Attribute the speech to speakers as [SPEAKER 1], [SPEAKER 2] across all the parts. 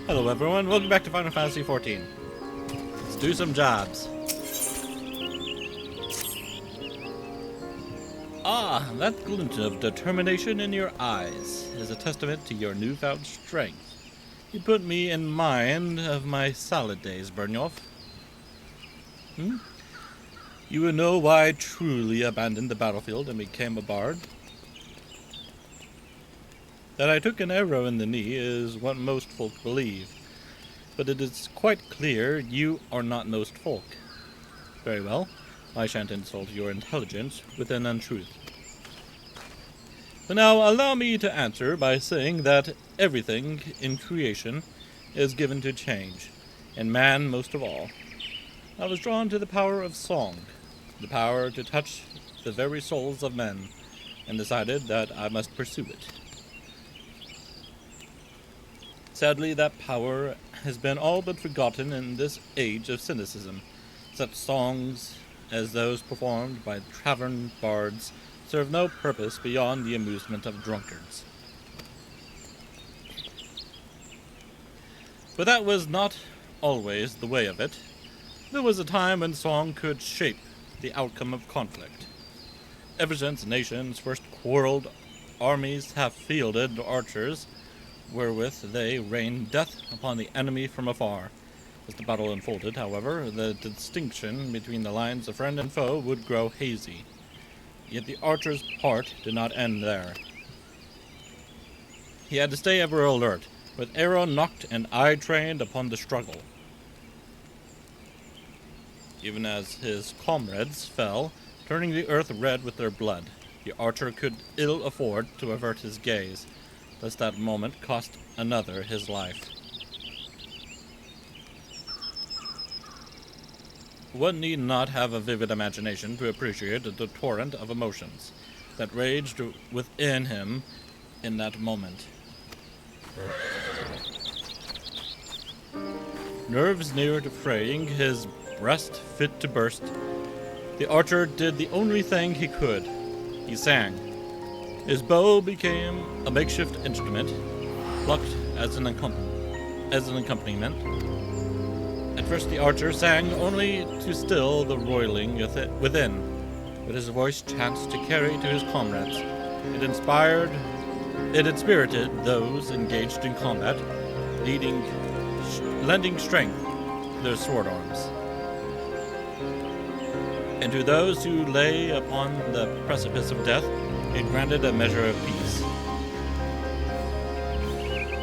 [SPEAKER 1] Hello everyone, welcome back to Final Fantasy XIV. Let's do some jobs. Ah, that glint of determination in your eyes is a testament to your newfound strength. You put me in mind of my salad days, Byrnjolf. You would know why I truly abandoned the battlefield and became a bard? That I took an arrow in the knee is what most folk believe, but it is quite clear you are not most folk. Very well, I shan't insult your intelligence with an untruth. But now allow me to answer by saying that everything in creation is given to change, and man most of all. I was drawn to the power of song, the power to touch the very souls of men, and decided that I must pursue it. Sadly, that power has been all but forgotten in this age of cynicism. Such songs as those performed by tavern bards serve no purpose beyond the amusement of drunkards. But that was not always the way of it. There was a time when song could shape the outcome of conflict. Ever since nations first quarreled, armies have fielded archers wherewith they rained death upon the enemy from afar. As the battle unfolded, however, the distinction between the lines of friend and foe would grow hazy. Yet the archer's part did not end there. He had to stay ever alert, with arrow nocked and eye trained upon the struggle. Even as his comrades fell, turning the earth red with their blood, the archer could ill afford to avert his gaze, lest that moment cost another his life. One need not have a vivid imagination to appreciate the torrent of emotions that raged within him in that moment. Nerves near to fraying, his breast fit to burst, the archer did the only thing he could. He sang. His bow became a makeshift instrument, plucked as an accompaniment. At first the archer sang only to still the roiling within, but his voice chanced to carry to his comrades. It inspirited those engaged in combat, lending strength to their sword arms. And to those who lay upon the precipice of death, it granted a measure of peace.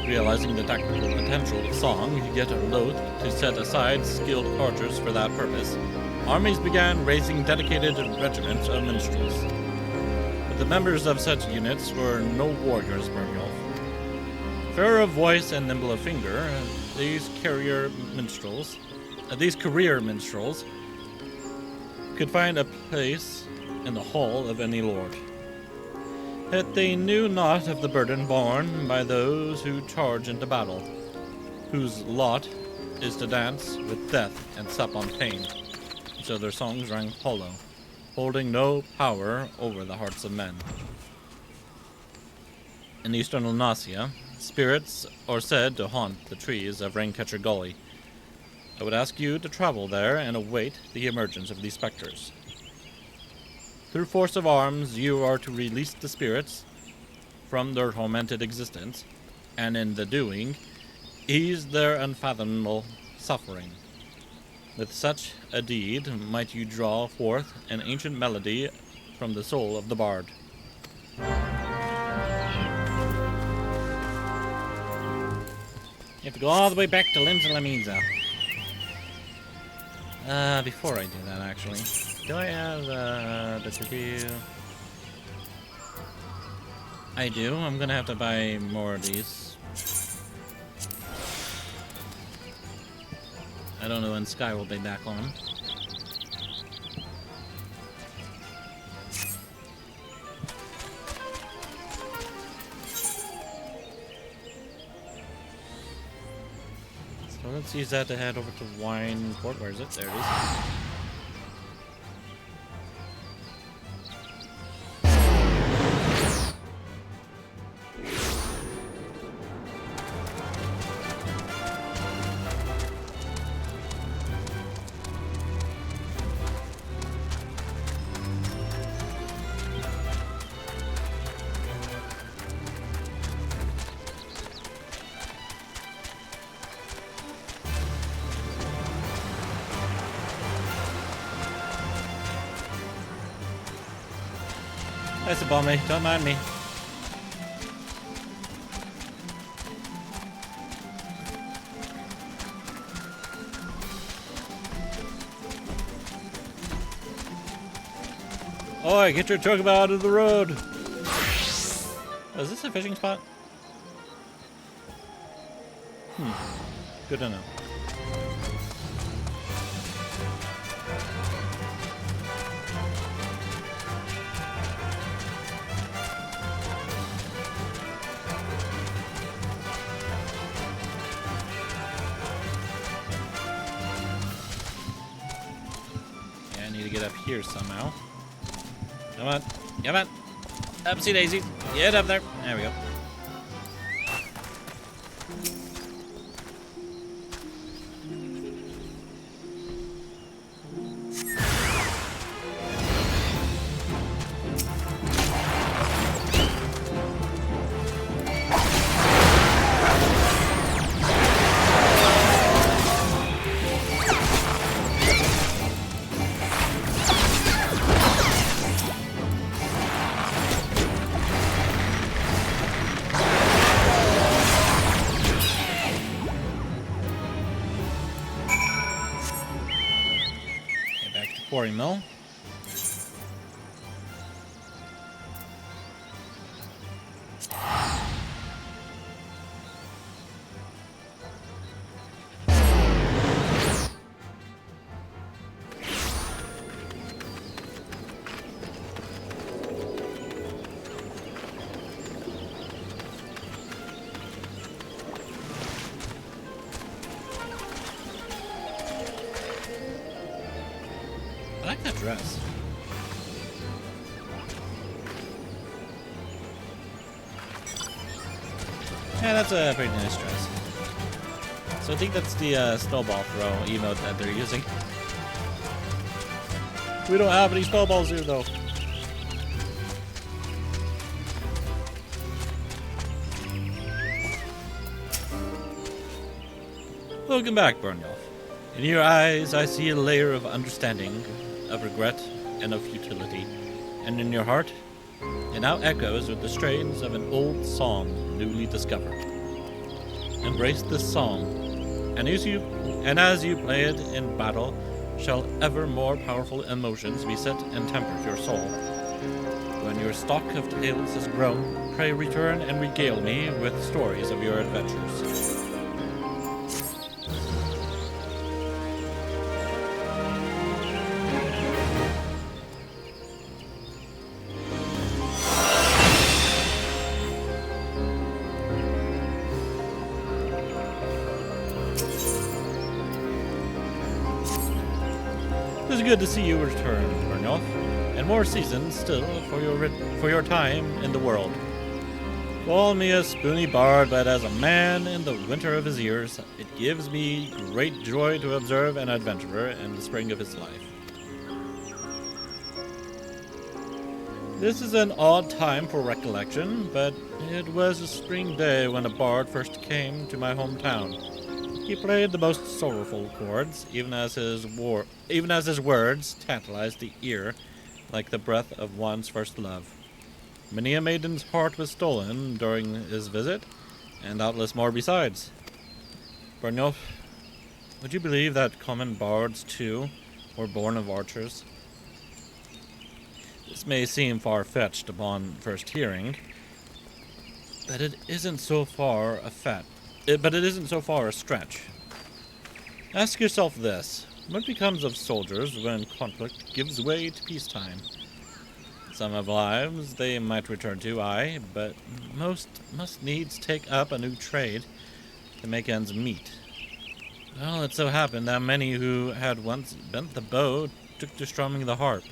[SPEAKER 1] Realizing the tactical potential of song, yet loath to set aside skilled archers for that purpose, armies began raising dedicated regiments of minstrels. But the members of such units were no warriors, Byrnjolf. Fair of voice and nimble of finger, these career minstrels could find a place in the hall of any lord. Yet they knew not of the burden borne by those who charge into battle, whose lot is to dance with death and sup on pain. So their songs rang hollow, holding no power over the hearts of men. In eastern Lunacia, spirits are said to haunt the trees of Raincatcher Gully. I would ask you to travel there and await the emergence of these specters. Through force of arms, you are to release the spirits from their tormented existence, and in the doing, ease their unfathomable suffering. With such a deed might you draw forth an ancient melody from the soul of the bard. You have to go all the way back to Linz and Lamiza. Before I do that, actually, do I have this review? I do. I'm gonna have to buy more of these. I don't know when Sky will be back on. So let's use that to head over to Wine Port. Where is it? There it is. That's a bummy. Don't mind me. Oi, get your truck out of the road. Oh, is this a fishing spot? Good to know. Yeah, I need to get up here somehow. Come on. Come on. Upsy daisy. Get up there. There we go. Quarry mill. I like that dress. Yeah, that's a pretty nice dress. So I think that's the snowball throw emote that they're using. We don't have any snowballs here, though. Welcome back, Byrnjolf. In your eyes, I see a layer of understanding, of regret, and of futility. And in your heart, it now echoes with the strains of an old song newly discovered. Embrace this song, and as you play it in battle, shall ever more powerful emotions beset and temper your soul. When your stock of tales has grown, pray return and regale me with stories of your adventures. It is good to see you return, Byrnjolf, and more seasons still for your time in the world. Call me a spoony bard, but as a man in the winter of his years, it gives me great joy to observe an adventurer in the spring of his life. This is an odd time for recollection, but it was a spring day when a bard first came to my hometown. He played the most sorrowful chords, even as his words tantalized the ear like the breath of one's first love. Many a maiden's heart was stolen during his visit, and doubtless more besides. Byrnjolf, would you believe that common bards, too, were born of archers? This may seem far-fetched upon first hearing, but it isn't so far a stretch. Ask yourself this: what becomes of soldiers when conflict gives way to peacetime? Some have lives they might return to, aye, but most must needs take up a new trade to make ends meet. Well, it so happened that many who had once bent the bow took to strumming the harp.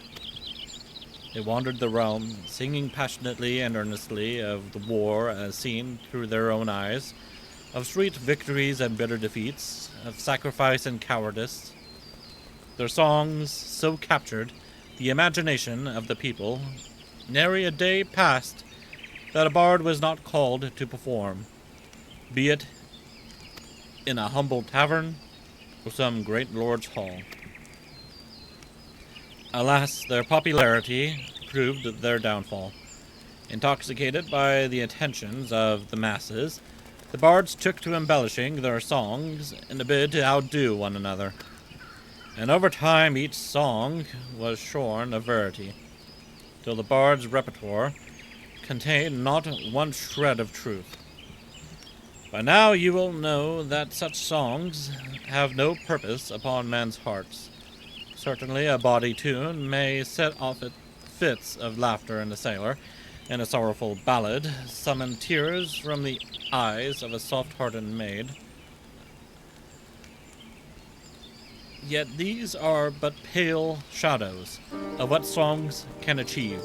[SPEAKER 1] They wandered the realm, singing passionately and earnestly of the war as seen through their own eyes, of sweet victories and bitter defeats, of sacrifice and cowardice. Their songs so captured the imagination of the people, nary a day passed that a bard was not called to perform, be it in a humble tavern or some great lord's hall. Alas, their popularity proved their downfall. Intoxicated by the attentions of the masses, the bards took to embellishing their songs in a bid to outdo one another. And over time each song was shorn of verity, till the bard's repertoire contained not one shred of truth. By now you will know that such songs have no purpose upon men's hearts. Certainly a bawdy tune may set off fits of laughter in a sailor, and a sorrowful ballad summon tears from the eyes of a soft-hearted maid. Yet these are but pale shadows of what songs can achieve.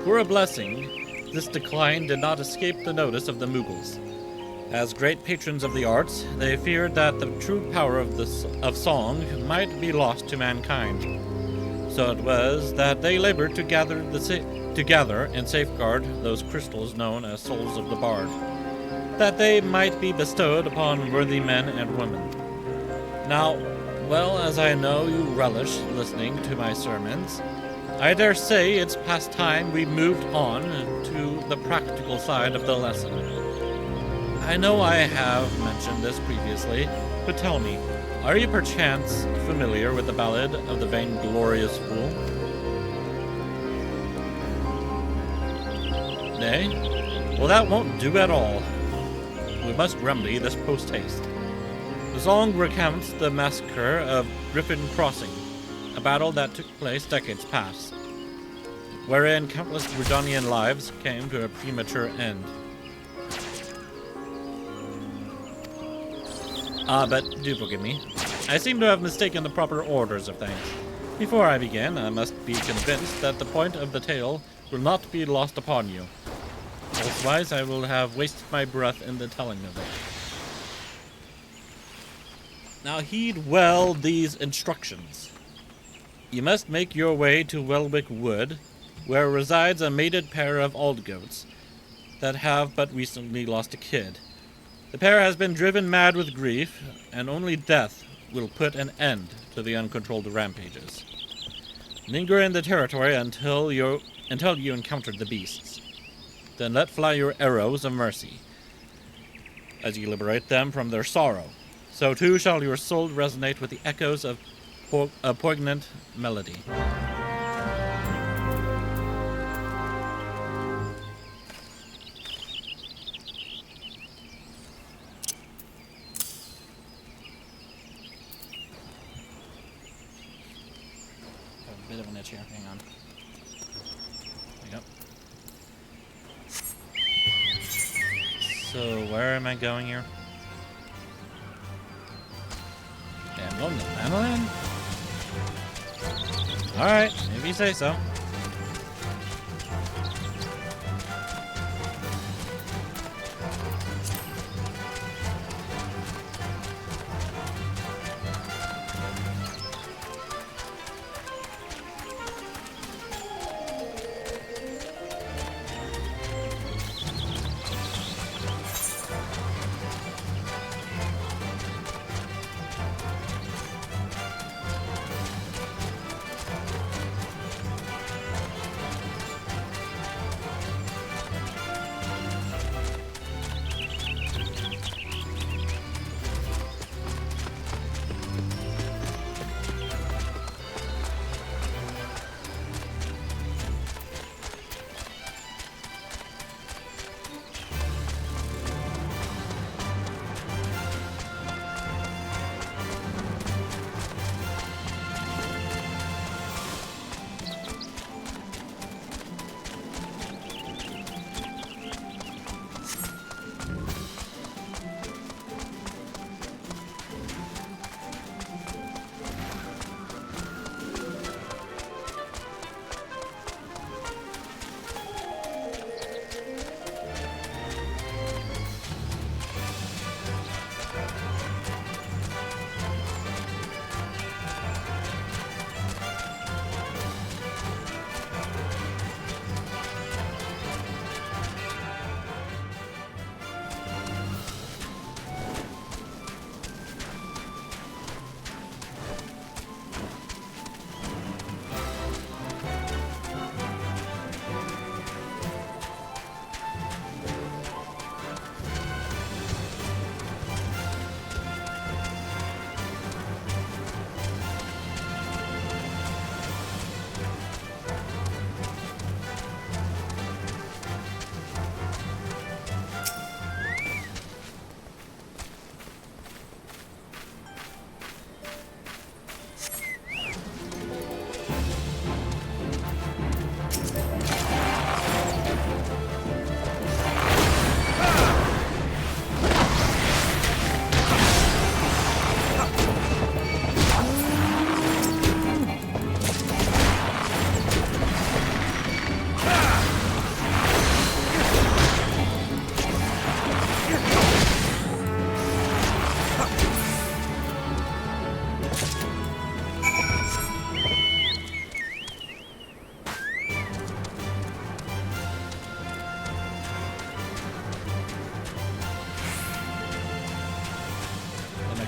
[SPEAKER 1] For a blessing, this decline did not escape the notice of the Mughals. As great patrons of the arts, they feared that the true power of song might be lost to mankind. So it was that they labored to gather and safeguard those crystals known as souls of the bard, that they might be bestowed upon worthy men and women. Now, well as I know you relish listening to my sermons, I dare say it's past time we moved on to the practical side of the lesson. I know I have mentioned this previously, but tell me, are you perchance familiar with the ballad of the vainglorious fool? Nay? Well, that won't do at all. We must remedy this post-haste. The song recounts the massacre of Griffin Crossing, a battle that took place decades past, wherein countless Bryndonian lives came to a premature end. But do forgive me. I seem to have mistaken the proper orders of things. Before I begin, I must be convinced that the point of the tale will not be lost upon you. Elsewise, I will have wasted my breath in the telling of it. Now heed well these instructions. You must make your way to Welwick Wood, where resides a mated pair of Aldgoats that have but recently lost a kid. The pair has been driven mad with grief, and only death will put an end to the uncontrolled rampages. Linger in the territory until you encounter the beasts. Then let fly your arrows of mercy, as you liberate them from their sorrow. So too shall your soul resonate with the echoes of a poignant melody. Bit of an itch here. Hang on. There we go. So, where am I going here? Okay, I'm going to Lanolin? Alright, if you say so.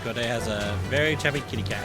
[SPEAKER 1] Kote has a very chubby kitty cat.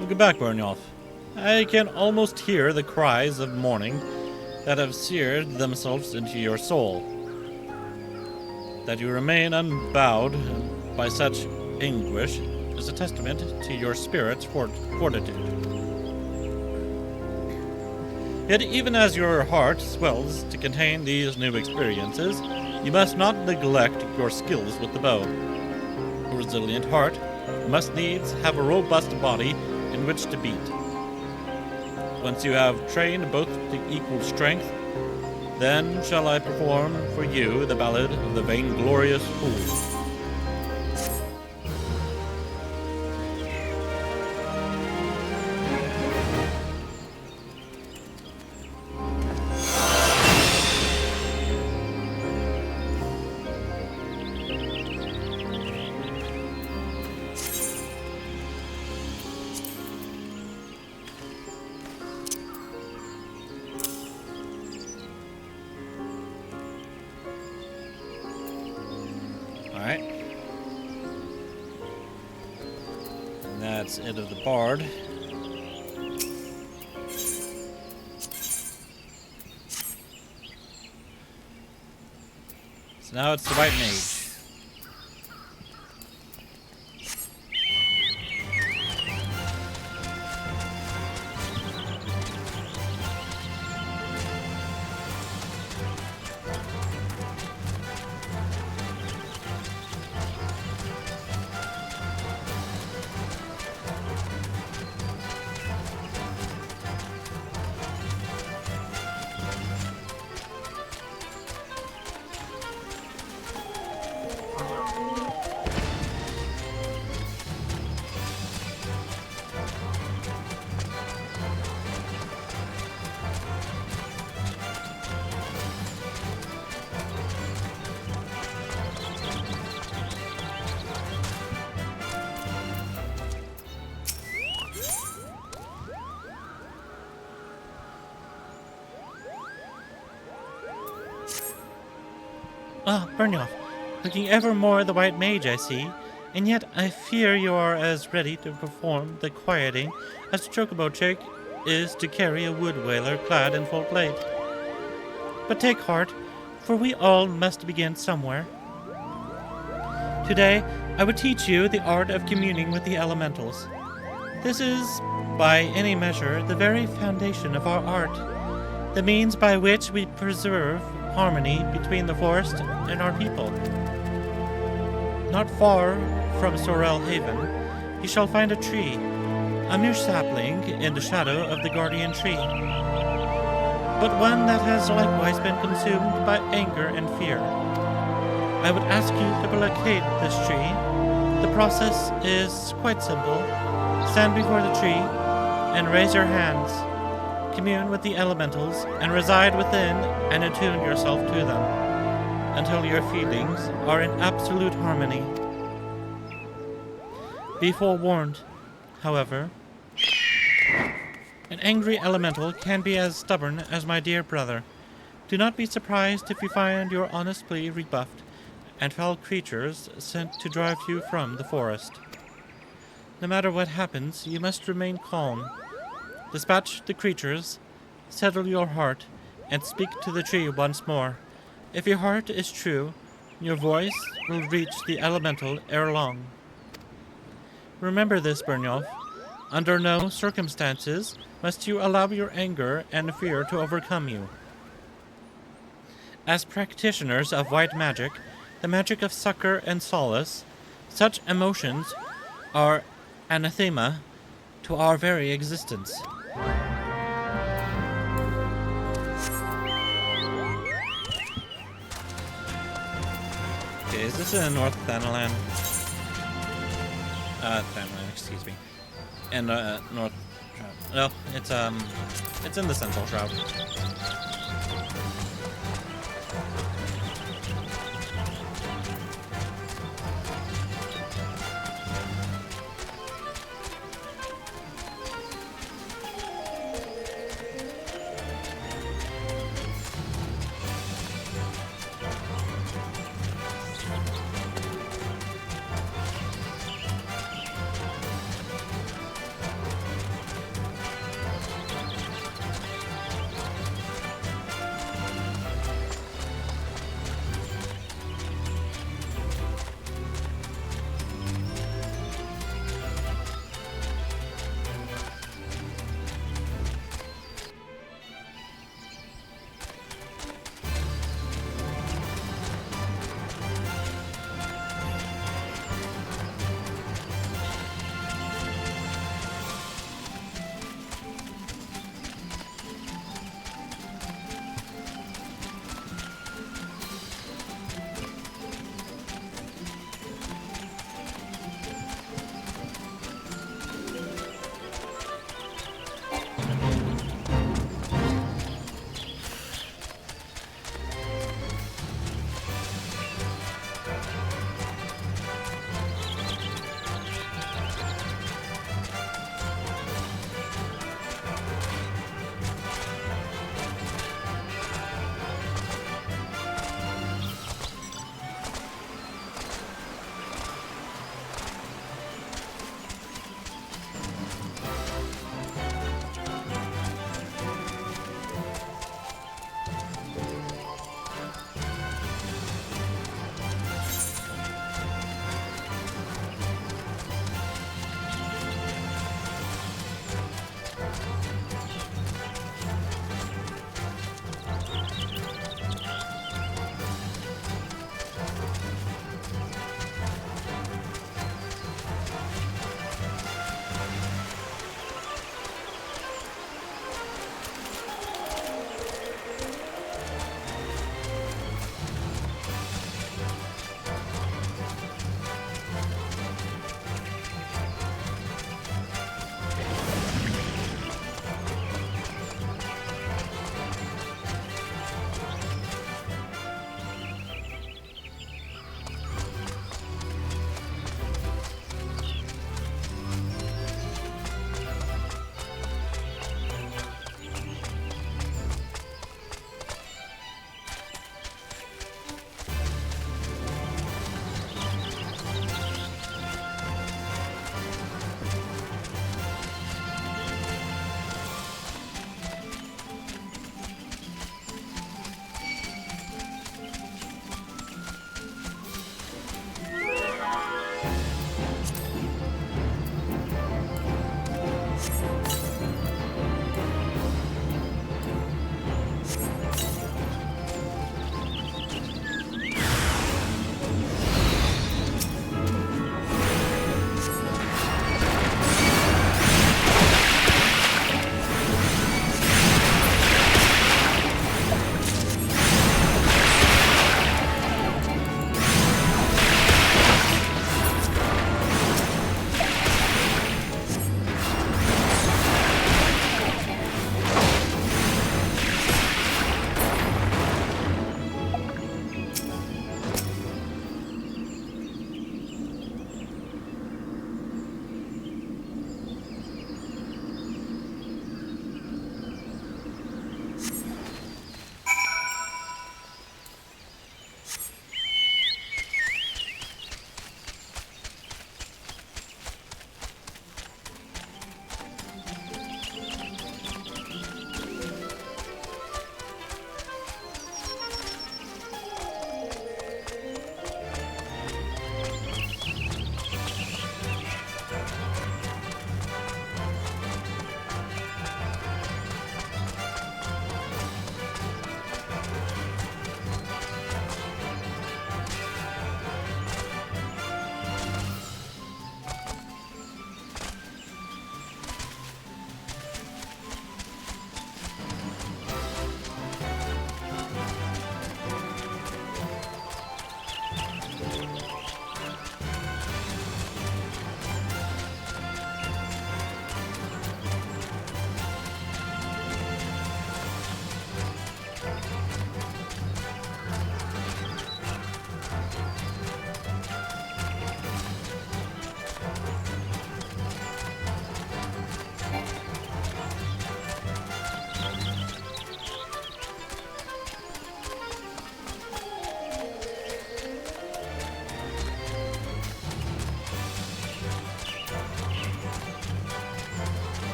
[SPEAKER 1] Welcome back, Byrnjolf. I can almost hear the cries of mourning that have seared themselves into your soul. That you remain unbowed by such anguish is a testament to your spirit's fortitude. Yet even as your heart swells to contain these new experiences, you must not neglect your skills with the bow. A resilient heart must needs have a robust body in which to beat. Once you have trained both to equal strength, then shall I perform for you the ballad of the vainglorious fool. Alright. And that's it of the bard. So now it's the white mage. Ah, Byrnjolf, looking ever more the white mage, I see, and yet I fear you are as ready to perform the quieting as a chocobo chick is to carry a wood whaler clad in full plate. But take heart, for we all must begin somewhere. Today, I would teach you the art of communing with the elementals. This is, by any measure, the very foundation of our art, the means by which we preserve harmony between the forest and our people. Not far from Sorel Haven, you shall find a tree, a mere sapling in the shadow of the guardian tree, but one that has likewise been consumed by anger and fear. I would ask you to placate this tree. The process is quite simple. Stand before the tree and raise your hands. Commune with the elementals and reside within and attune yourself to them until your feelings are in absolute harmony. Be forewarned, however, an angry elemental can be as stubborn as my dear brother. Do not be surprised if you find your honest plea rebuffed and foul creatures sent to drive you from the forest. No matter what happens, you must remain calm. Dispatch the creatures, settle your heart, and speak to the tree once more. If your heart is true, your voice will reach the elemental ere long. Remember this, Byrnjolf. Under no circumstances must you allow your anger and fear to overcome you. As practitioners of white magic, the magic of succor and solace, such emotions are anathema to our very existence. Okay, is this in North Thanalan? Thanalan, excuse me. And North Shroud. No, it's in the Central Shroud.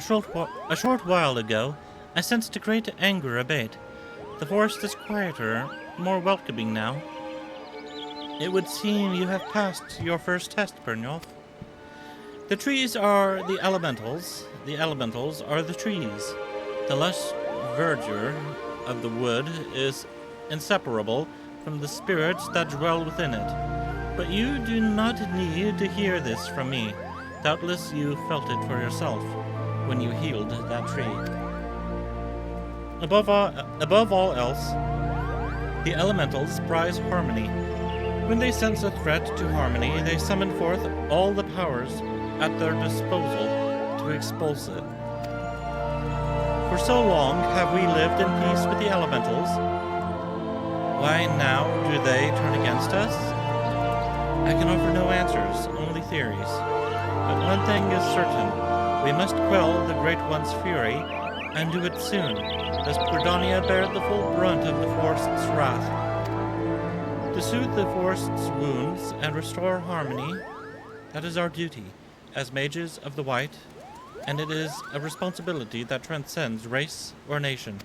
[SPEAKER 1] A short while ago, I sensed a great anger abate. The forest is quieter, more welcoming now. It would seem you have passed your first test, Byrnjolf. The trees are the elementals are the trees. The lush verdure of the wood is inseparable from the spirits that dwell within it. But you do not need to hear this from me. Doubtless you felt it for yourself when you healed that tree. Above all else, the elementals prize harmony. When they sense a threat to harmony, they summon forth all the powers at their disposal to expulse it. For so long have we lived in peace with the elementals. Why now do they turn against us? I can offer no answers, only theories. But one thing is certain. We must quell the Great One's fury, and do it soon, lest Britannia bear the full brunt of the forest's wrath. To soothe the forest's wounds and restore harmony, that is our duty, as mages of the White, and it is a responsibility that transcends race or nation.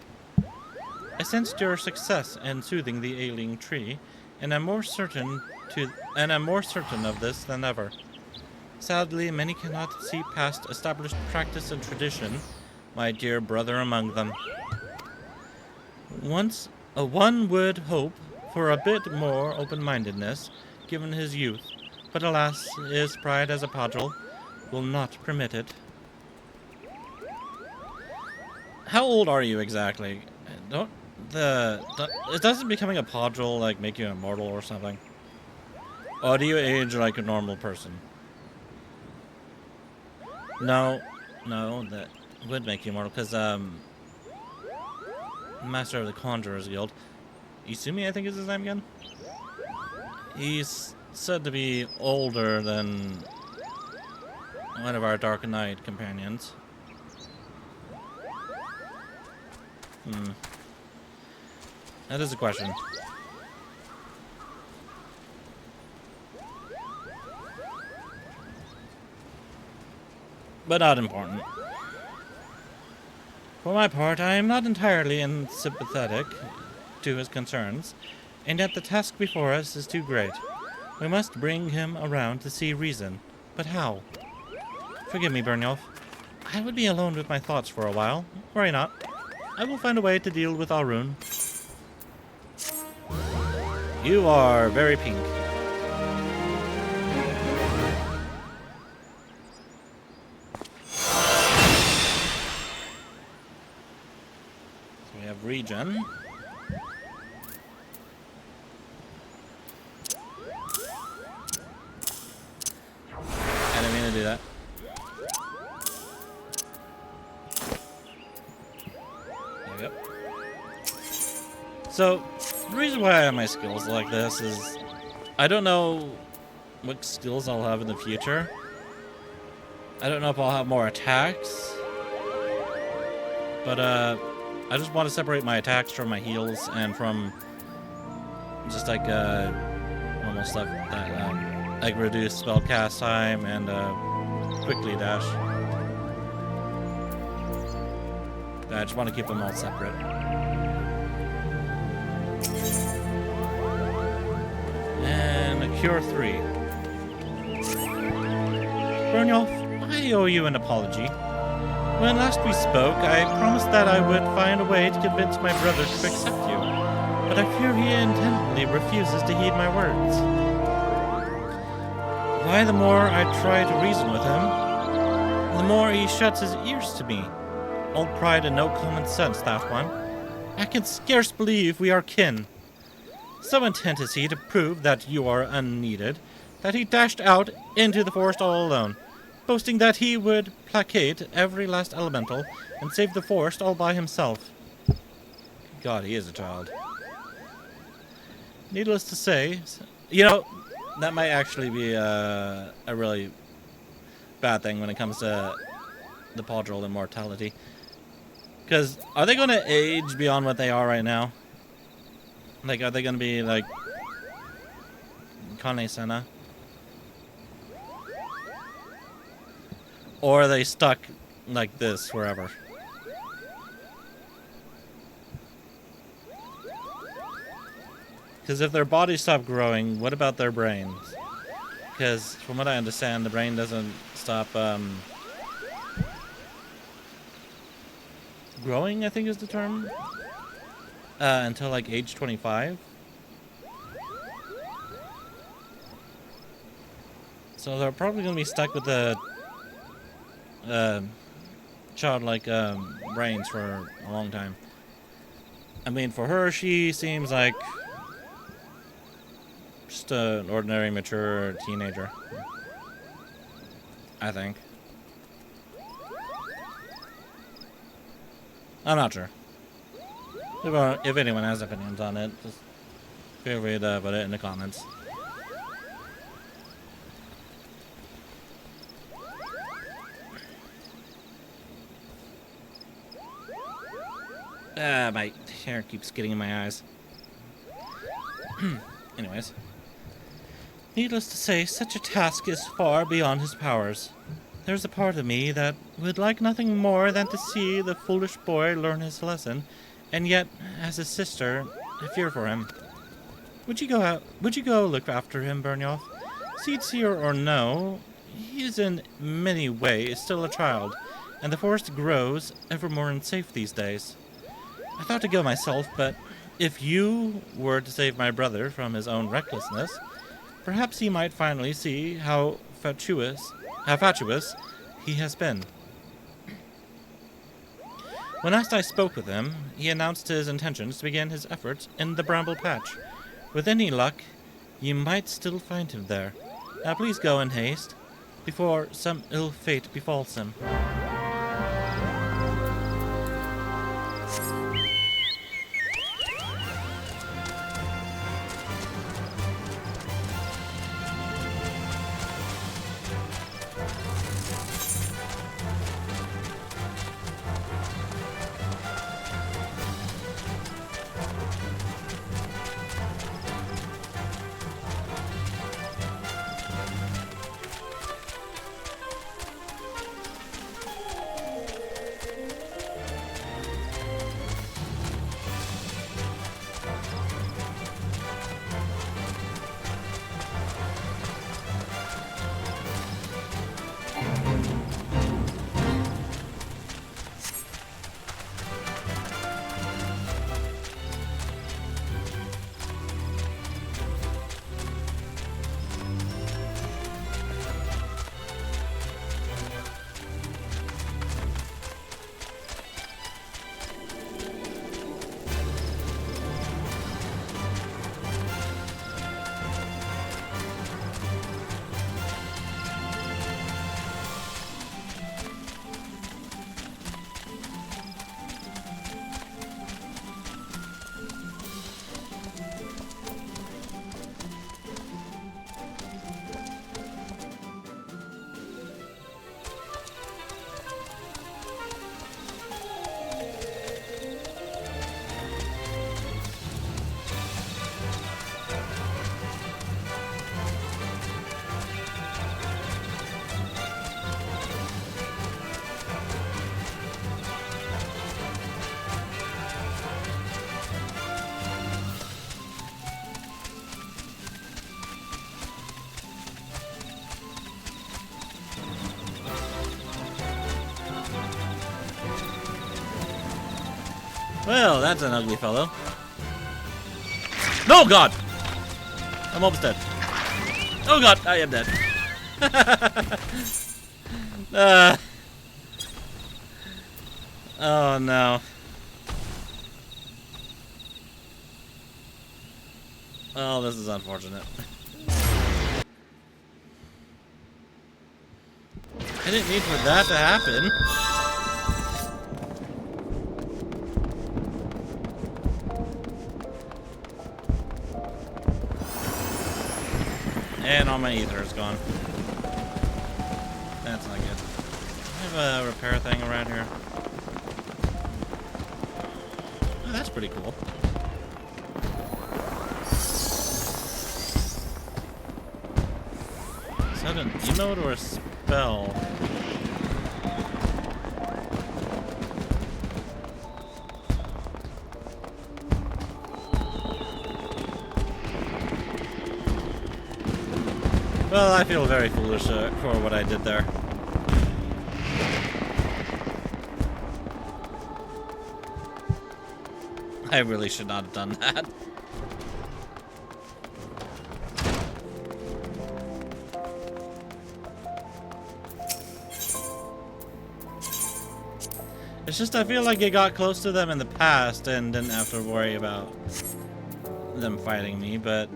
[SPEAKER 1] I sensed your success in soothing the ailing tree, and am more certain of this than ever. Sadly, many cannot see past established practice and tradition, my dear brother among them. One would hope for a bit more open-mindedness, given his youth, but alas, his pride as a Padril will not permit it. How old are you exactly? Doesn't becoming a Padril like make you immortal or something? Or do you age like a normal person? No, that would make you immortal, because, Master of the Conjurer's Guild, Isumi, I think is his name again? He's said to be older than one of our Dark Knight companions. That is a question. But not important. For my part, I am not entirely unsympathetic to his concerns, and yet the task before us is too great. We must bring him around to see reason. But how? Forgive me, Byrnjolf. I would be alone with my thoughts for a while. Worry not. I will find a way to deal with Alrune. You are very pink. So we have regen. I didn't mean to do that. There we go. So, the reason why I have my skills like this is I don't know what skills I'll have in the future. I don't know if I'll have more attacks. But, I just want to separate my attacks from my heals and from just like, normal stuff that, like reduce spell cast time and, quickly dash. I just want to keep them all separate. And a Cure 3. Byrnjolf, I owe you an apology. When last we spoke, I promised that I would find a way to convince my brother to accept you, but I fear he intently refuses to heed my words. Why, the more I try to reason with him, the more he shuts his ears to me. Old pride and no common sense, that one. I can scarce believe we are kin. So intent is he to prove that you are unneeded, that he dashed out into the forest all alone, boasting that he would placate every last elemental and save the forest all by himself. God, he is a child. Needless to say, you know, that might actually be a really bad thing when it comes to the Padril immortality. Because, are they going to age beyond what they are right now? Like, are they going to be, like, Kane Senna? Or are they stuck like this forever. Because if their bodies stop growing, what about their brains? Because from what I understand, the brain doesn't stop growing, I think is the term, until like age 25. So they're probably going to be stuck with the childlike brains for a long time. I mean, for her, she seems like just an ordinary, mature teenager, I think. I'm not sure. If anyone has opinions on it, just feel free to put it in the comments. My hair keeps getting in my eyes. Anyways. Needless to say, such a task is far beyond his powers. There's a part of me that would like nothing more than to see the foolish boy learn his lesson, and yet, as his sister, I fear for him. Would you go look after him, Byrnjolf? Sincere or no, he is in many ways still a child, and the forest grows ever more unsafe these days. I thought to go myself, but if you were to save my brother from his own recklessness, perhaps he might finally see how fatuous he has been. When last I spoke with him, he announced his intentions to begin his efforts in the Bramble Patch. With any luck, you might still find him there. Now please go in haste, before some ill fate befalls him. Well, that's an ugly fellow. No, God! I'm almost dead. Oh, God, I am dead. Oh, no. Oh, this is unfortunate. I didn't need for that to happen. And all my ether is gone. That's not good. I have a repair thing around here. Oh, that's pretty cool. Is that an emote or a spell? Well, I feel very foolish for what I did there. I really should not have done that. It's just I feel like I got close to them in the past and didn't have to worry about them fighting me, but...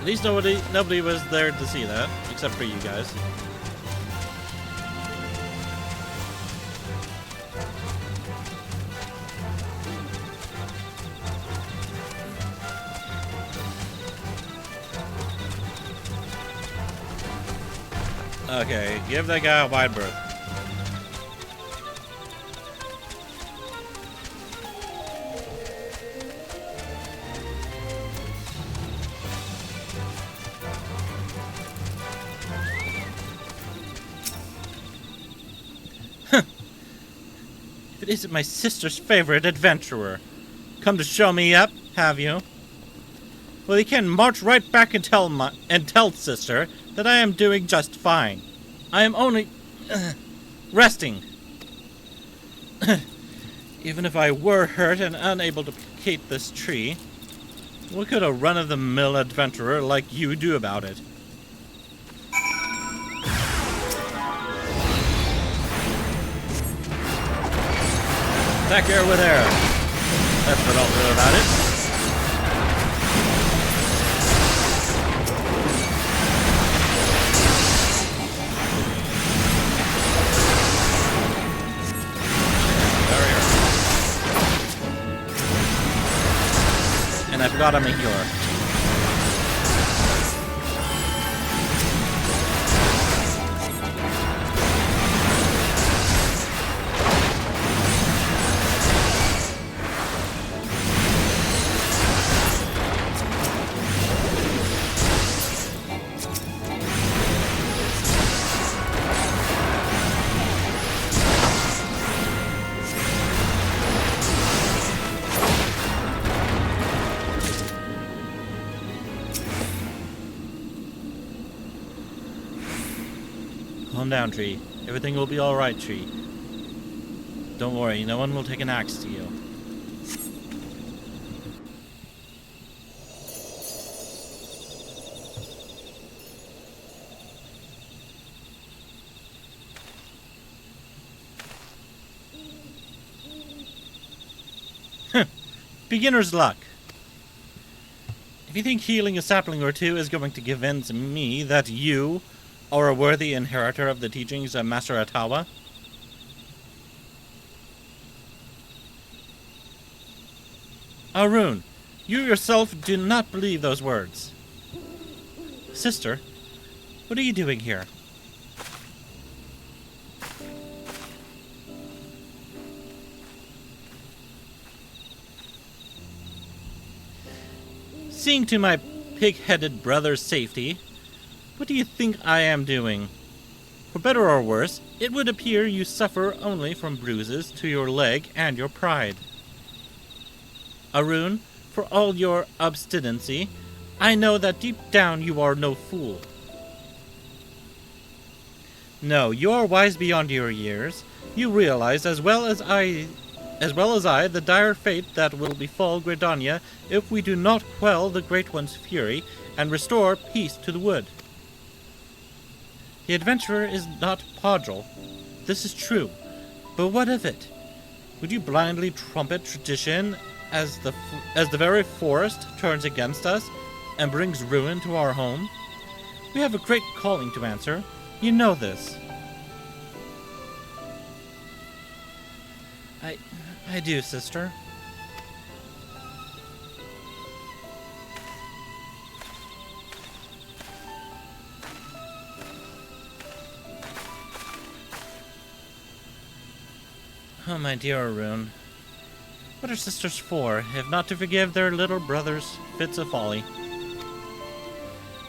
[SPEAKER 1] At least nobody was there to see that, except for you guys. Okay, give that guy a wide berth. If it isn't my sister's favorite adventurer. Come to show me up, have you? Well, you can march right back and tell sister that I am doing just fine. I am only resting. Even if I were hurt and unable to placate this tree, what could a run-of-the-mill adventurer like you do about it? Attack air with air. That's what I'll do about it. And I forgot I'm a healer. Calm down, Tree. Everything will be alright, Tree. Don't worry, no one will take an axe to you. Beginner's luck. If you think healing a sapling or two is going to convince me that you are a worthy inheritor of the teachings of Master Atawa, Arun, you yourself do not believe those words. Sister, what are you doing here? Seeing to my pig-headed brother's safety, what do you think I am doing? For better or worse, it would appear you suffer only from bruises to your leg and your pride. Arun, for all your obstinacy, I know that deep down you are no fool. No, you are wise beyond your years. You realize as well as I, the dire fate that will befall Gridania if we do not quell the Great One's fury and restore peace to the wood. The adventurer is not Podrel. This is true. But what of it? Would you blindly trumpet tradition as the very forest turns against us and brings ruin to our home? We have a great calling to answer. You know this. I do, sister. Oh, my dear Arun. What are sisters for, if not to forgive their little brothers' fits of folly?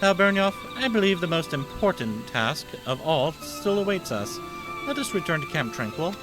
[SPEAKER 1] Now, Byrnjolf, I believe the most important task of all still awaits us. Let us return to Camp Tranquil.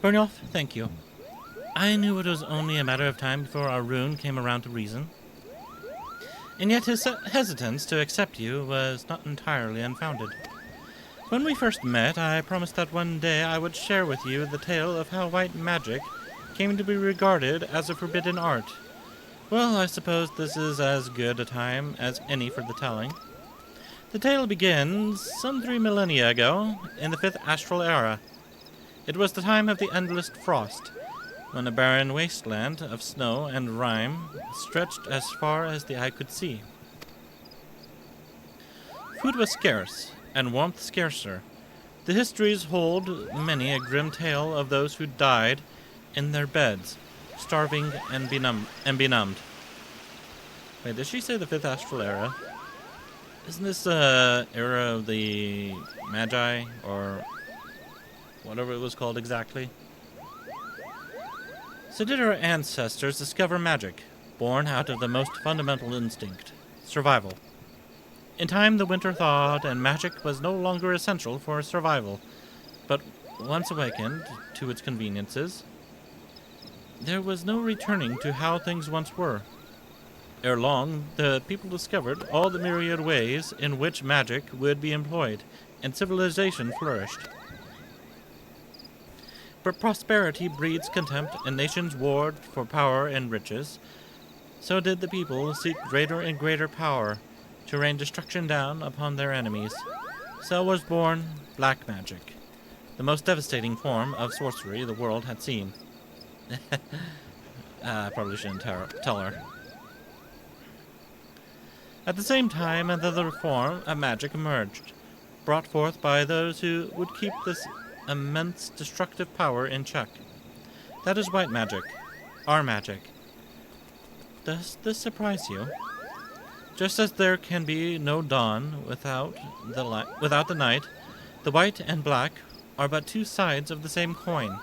[SPEAKER 1] Byrnjolf, thank you. I knew it was only a matter of time before Arun came around to reason. And yet his hesitance to accept you was not entirely unfounded. When we first met, I promised that one day I would share with you the tale of how white magic came to be regarded as a forbidden art. Well, I suppose this is as good a time as any for the telling. The tale begins some 3 millennia ago, in the 5th astral era. It was the time of the endless frost, when a barren wasteland of snow and rime stretched as far as the eye could see. Food was scarce, and warmth scarcer. The histories hold many a grim tale of those who died in their beds, starving and benumbed. Wait, did she say the 5th astral era? Isn't this era of the Magi, or whatever it was called exactly? So did our ancestors discover magic, born out of the most fundamental instinct, survival. In time the winter thawed, and magic was no longer essential for survival, but once awakened to its conveniences, there was no returning to how things once were. Ere long, the people discovered all the myriad ways in which magic would be employed, and civilization flourished. But prosperity breeds contempt, and nations warred for power and riches. So did the people seek greater and greater power to rain destruction down upon their enemies. So was born black magic, the most devastating form of sorcery the world had seen. I probably shouldn't tell her. At the same time, another form of magic emerged, brought forth by those who would keep this immense destructive power in check. That is white magic, our magic. Does this surprise you? Just as there can be no dawn without the night, the white and black are but two sides of the same coin.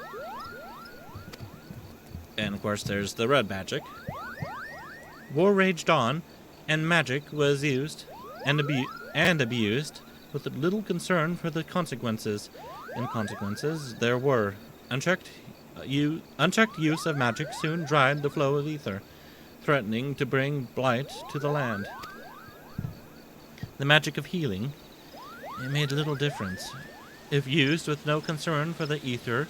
[SPEAKER 1] And of course there's the red magic. War raged on, and magic was used and abused with little concern for the consequences. And consequences there were. Unchecked use of magic soon dried the flow of ether, threatening to bring blight to the land. The magic of healing, it made little difference. If used with no concern for the ether,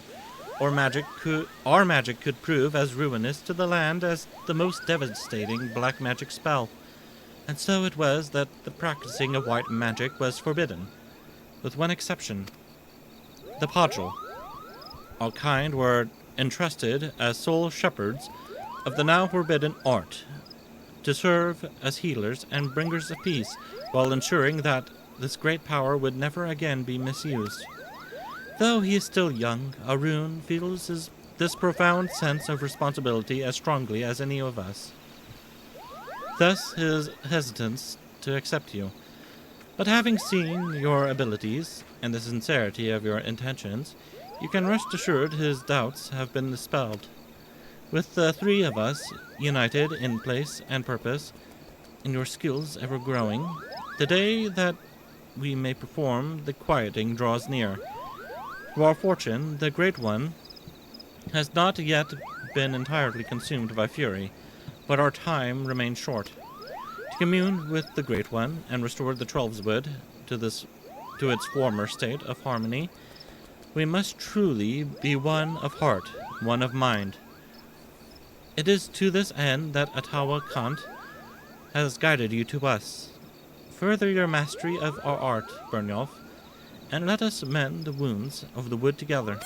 [SPEAKER 1] our magic could prove as ruinous to the land as the most devastating black magic spell. And so it was that the practicing of white magic was forbidden, with one exception. The Podgel. Our kind were entrusted as sole shepherds of the now forbidden art, to serve as healers and bringers of peace, while ensuring that this great power would never again be misused. Though he is still young, Arun feels this profound sense of responsibility as strongly as any of us. Thus his hesitance to accept you. But having seen your abilities and the sincerity of your intentions, you can rest assured his doubts have been dispelled. With the three of us united in place and purpose, and your skills ever growing, the day that we may perform the quieting draws near. To our fortune, the Great One has not yet been entirely consumed by fury, but our time remains short. To commune with the Great One and restore the Trollswood to its former state of harmony, we must truly be one of heart, one of mind. It is to this end that Atawa Kant has guided you to us. Further your mastery of our art, Byrnjolf, and let us mend the wounds of the wood together.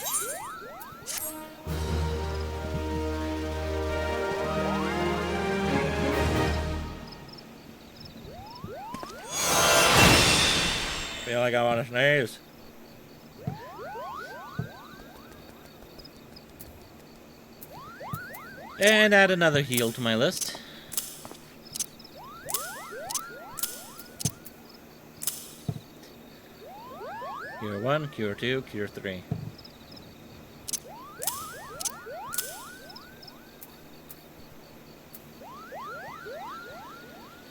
[SPEAKER 1] Feel like I want to sneeze. And add another heal to my list. Cure 1, Cure 2, Cure 3.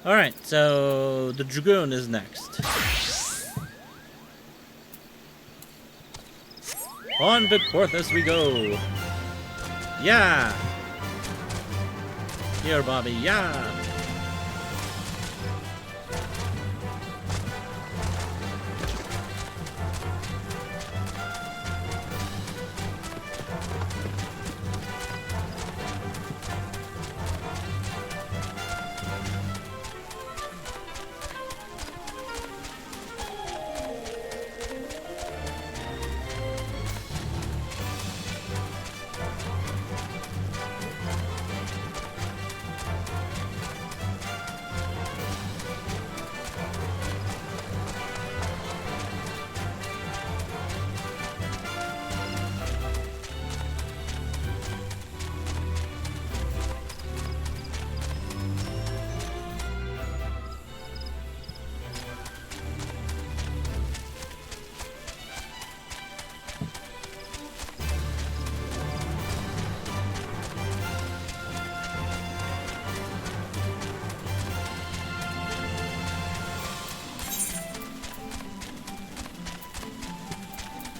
[SPEAKER 1] Alright, so the Dragoon is next. On to Porthos we go! Yeah! Here, Bobby, yeah!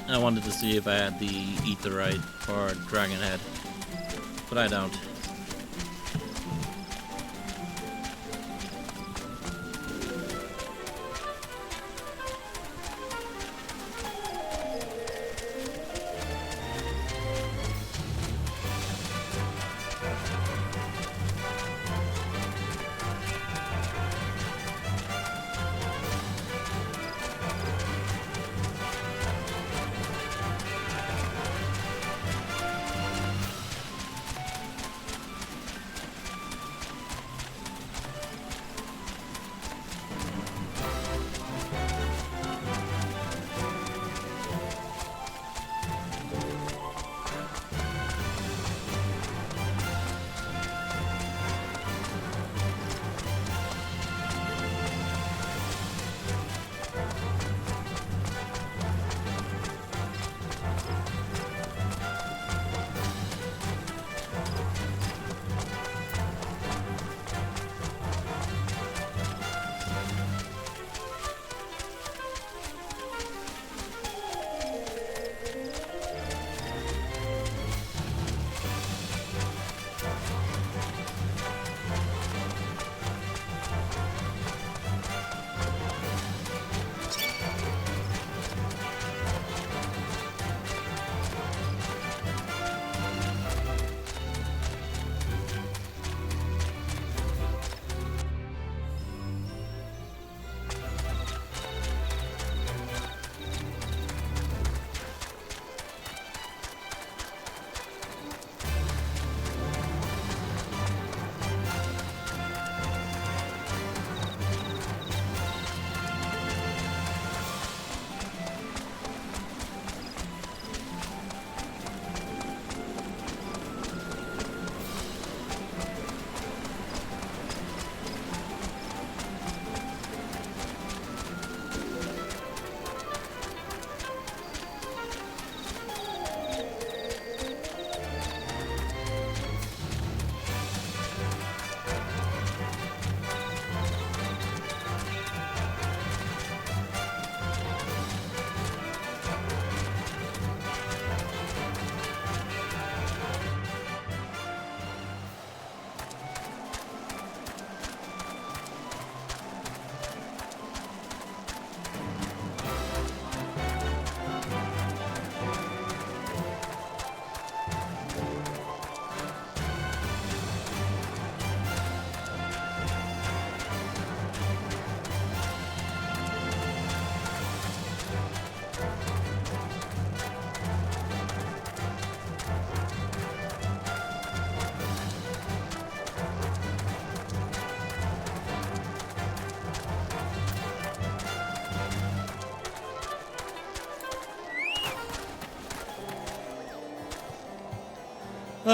[SPEAKER 1] I wanted to see if I had the Aetheryte or Dragon Head, but I don't.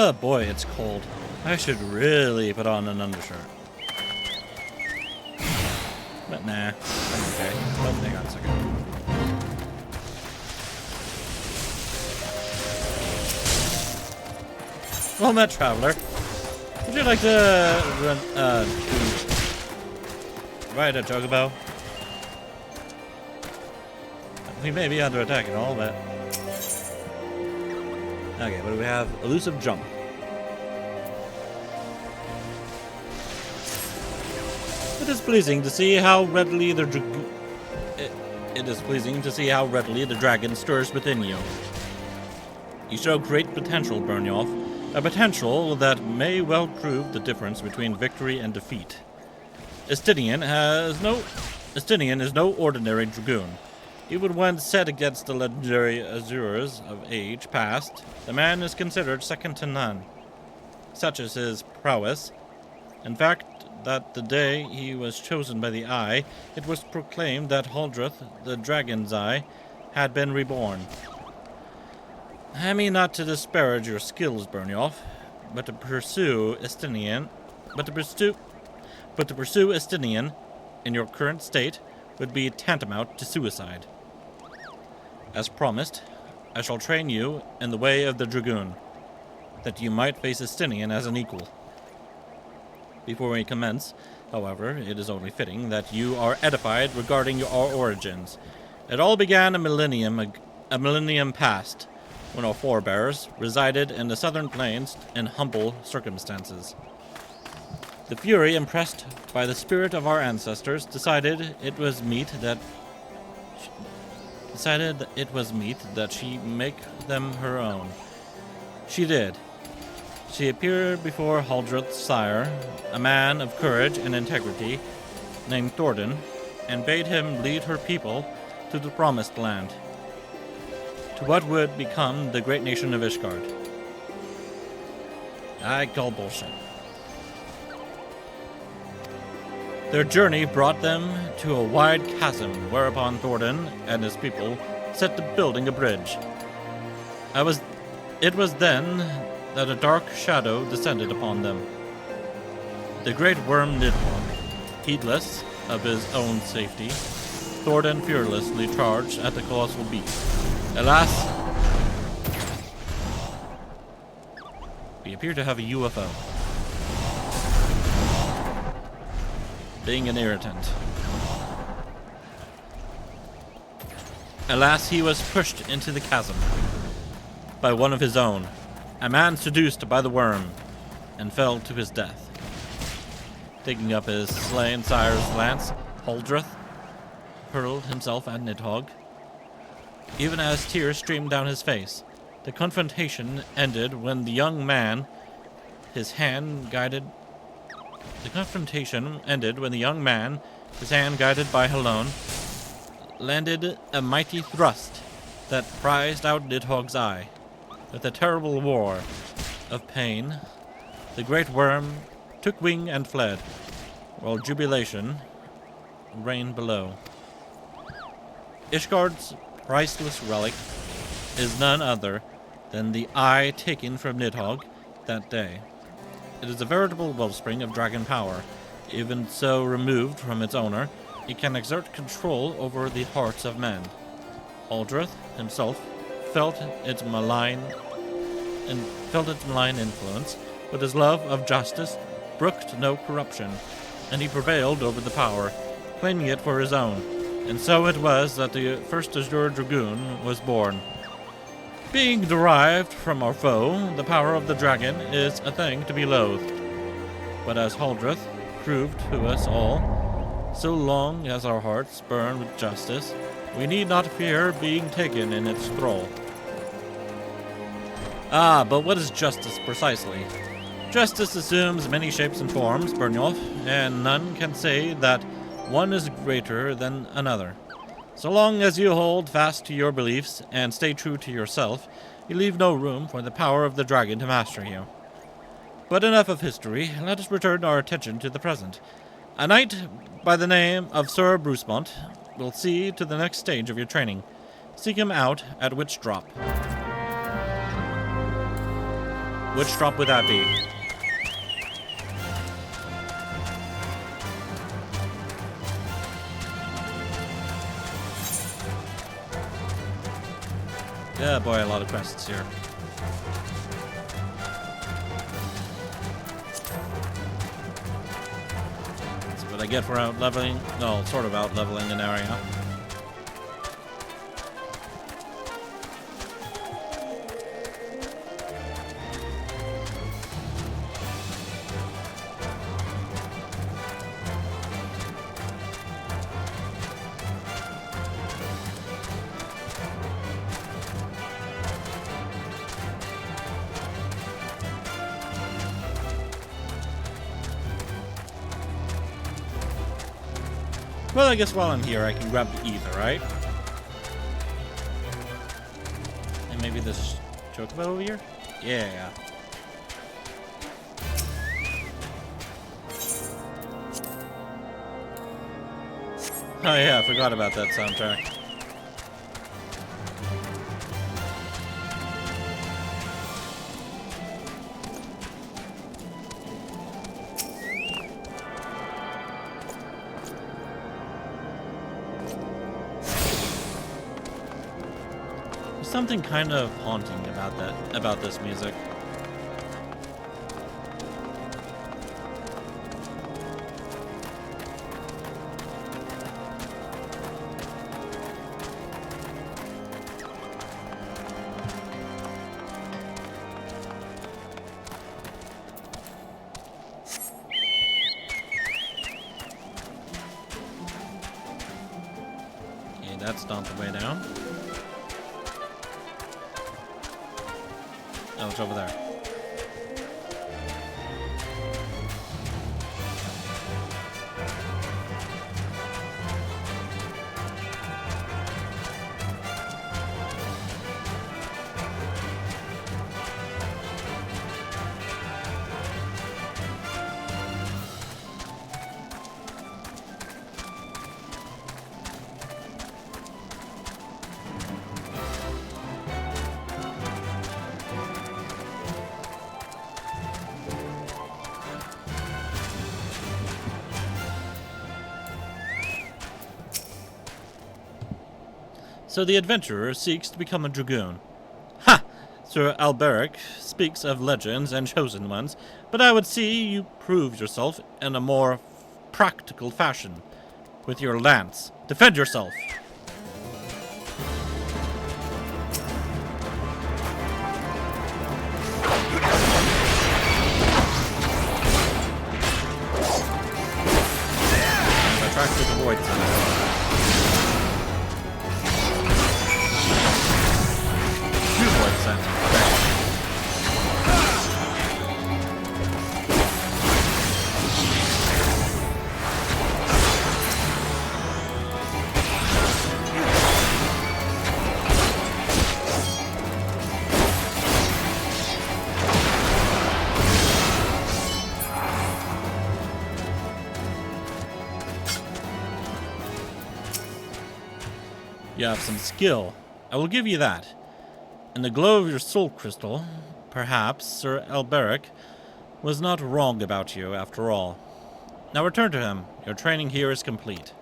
[SPEAKER 1] Oh boy, it's cold. I should really put on an undershirt. But nah, I'm okay. Oh, hang on a second. Well met, traveler. Would you like to ride a chocobo? We may be under attack and all, but... Okay, what do we have? Elusive jump. It is pleasing to see how readily the dragon stirs within you. You show great potential, Byrnjolf, a potential that may well prove the difference between victory and defeat. Estinian is no ordinary dragoon. Even when set against the legendary Azures of age past, the man is considered second to none. Such is his prowess. In fact, that the day he was chosen by the Eye, it was proclaimed that Haldreth, the Dragon's Eye, had been reborn. I mean not to disparage your skills, Byrnjolf, but to pursue Estinian in your current state would be tantamount to suicide. As promised, I shall train you in the way of the dragoon, that you might face Estinian as an equal. Before we commence, however, it is only fitting that you are edified regarding your origins. It all began a millennium past, when our forebears resided in the southern plains in humble circumstances. The Fury, impressed by the spirit of our ancestors, decided it was meet that she make them her own. She did. She appeared before Haldreth's sire, a man of courage and integrity, named Nordin, and bade him lead her people to the promised land, to what would become the great nation of Ishgard. I call bullshit. Their journey brought them to a wide chasm, whereupon Nordin and his people set to building a bridge. It was then that a dark shadow descended upon them. The great worm Nidhogg, heedless of his own safety, Nordin fearlessly charged at the colossal beast. Alas, we appear to have a UFO. Being an irritant. Alas, he was pushed into the chasm by one of his own, a man seduced by the worm, and fell to his death. Taking up his slain sire's lance, Haldreth hurled himself at Nidhogg. Even as tears streamed down his face, the confrontation ended when the young man, his hand guided by Helone, landed a mighty thrust that prized out Nidhogg's eye. With a terrible roar of pain, the great worm took wing and fled, while jubilation reigned below. Ishgard's priceless relic is none other than the eye taken from Nidhogg that day. It is a veritable wellspring of dragon power. Even so removed from its owner, it can exert control over the hearts of men. Haldreth himself felt its malign influence, but his love of justice brooked no corruption, and he prevailed over the power, claiming it for his own. And so it was that the first Azure Dragoon was born. Being derived from our foe, the power of the dragon is a thing to be loathed. But as Haldreth proved to us all, so long as our hearts burn with justice, we need not fear being taken in its thrall. Ah, but what is justice precisely? Justice assumes many shapes and forms, Byrnjolf, and none can say that one is greater than another. So long as you hold fast to your beliefs and stay true to yourself, you leave no room for the power of the dragon to master you. But enough of history, let us return our attention to the present. A knight by the name of Sir Brucemont will see to the next stage of your training. Seek him out at Witch Drop. Which drop would that be? Yeah, boy, a lot of quests here. That's what I get for out leveling. No, sort of out leveling an area. Well, I guess while I'm here, I can grab the ether, right? And maybe this chocobo over here? Yeah. Oh yeah, I forgot about that soundtrack. Something kind of haunting about this music. Okay, that's not the way down. Oh, it's over there. So the adventurer seeks to become a dragoon. Ha! Sir Alberic speaks of legends and chosen ones, but I would see you prove yourself in a more practical fashion. With your lance, defend yourself! And I tried to avoid something. You have some skill. I will give you that. In the glow of your soul crystal, perhaps Sir Alberic was not wrong about you after all. Now return to him. Your training here is complete.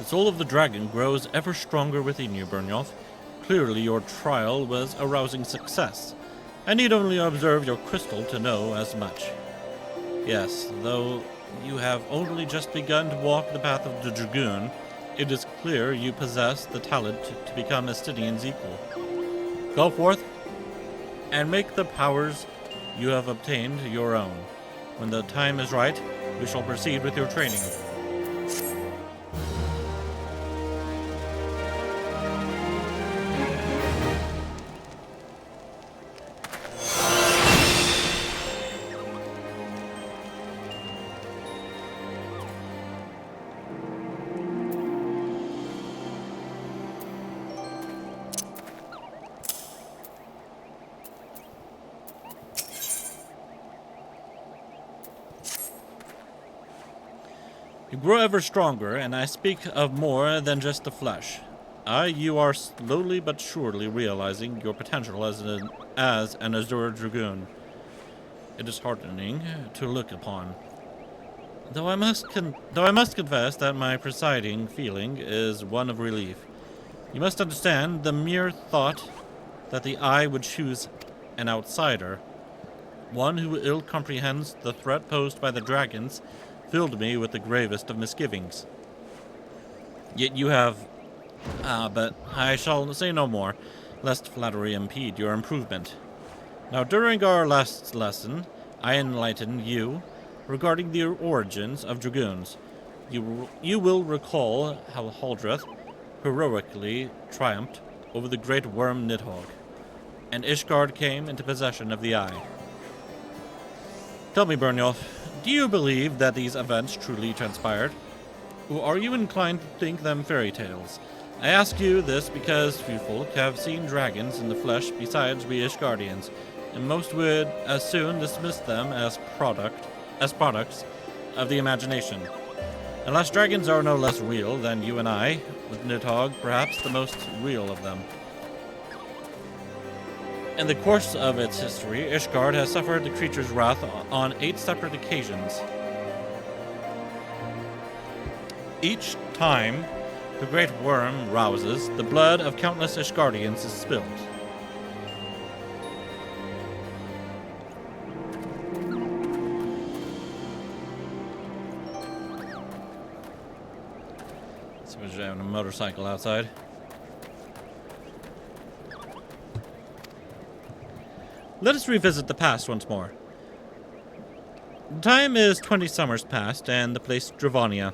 [SPEAKER 1] soul of the dragon grows ever stronger within you, Byrnjolf. Clearly your trial was a rousing success. I need only observe your crystal to know as much. Yes, though you have only just begun to walk the path of the Dragoon, it is clear you possess the talent to become Estinian's equal. Go forth and make the powers you have obtained your own. When the time is right, we shall proceed with your training. You grow ever stronger, and I speak of more than just the flesh. You are slowly but surely realizing your potential as an Azure Dragoon. It is heartening to look upon. Though I must confess that my presiding feeling is one of relief. You must understand the mere thought that the eye would choose an outsider, one who ill comprehends the threat posed by the dragons, filled me with the gravest of misgivings. Yet you have... but I shall say no more, lest flattery impede your improvement. Now, during our last lesson, I enlightened you regarding the origins of dragoons. You will recall how Haldreth heroically triumphed over the great worm Nidhogg, and Ishgard came into possession of the eye. Tell me, Byrnjolf, do you believe that these events truly transpired? Or are you inclined to think them fairy tales? I ask you this because few folk have seen dragons in the flesh besides we Ishgardians, and most would as soon dismiss them as products of the imagination. Unless dragons are no less real than you and I, with Nidhogg perhaps the most real of them. In the course of its history, Ishgard has suffered the creature's wrath on 8 separate occasions. Each time the great worm rouses, the blood of countless Ishgardians is spilled. Somebody's driving a motorcycle outside. Let us revisit the past once more. The time is 20 summers past, and the place Dravania.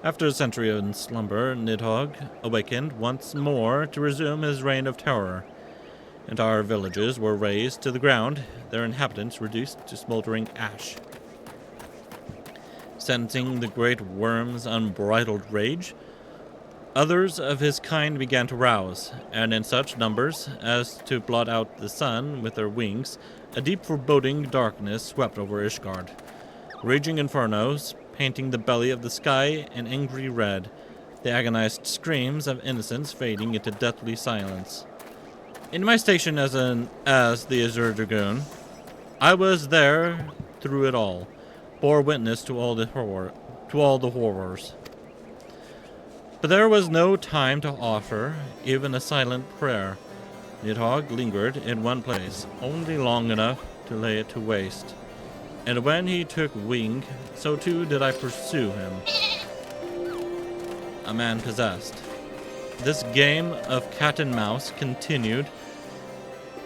[SPEAKER 1] After a century in slumber, Nidhogg awakened once more to resume his reign of terror. Entire villages were razed to the ground, their inhabitants reduced to smoldering ash. Sensing the great worm's unbridled rage, others of his kind began to rouse, and in such numbers as to blot out the sun with their wings, a deep foreboding darkness swept over Ishgard. Raging infernos, painting the belly of the sky an angry red, the agonized screams of innocents fading into deathly silence. In my station as the Azure Dragoon, I was there through it all, bore witness to all the horrors. But there was no time to offer even a silent prayer. Nidhogg lingered in one place, only long enough to lay it to waste. And when he took wing, so too did I pursue him. A man possessed. This game of cat and mouse continued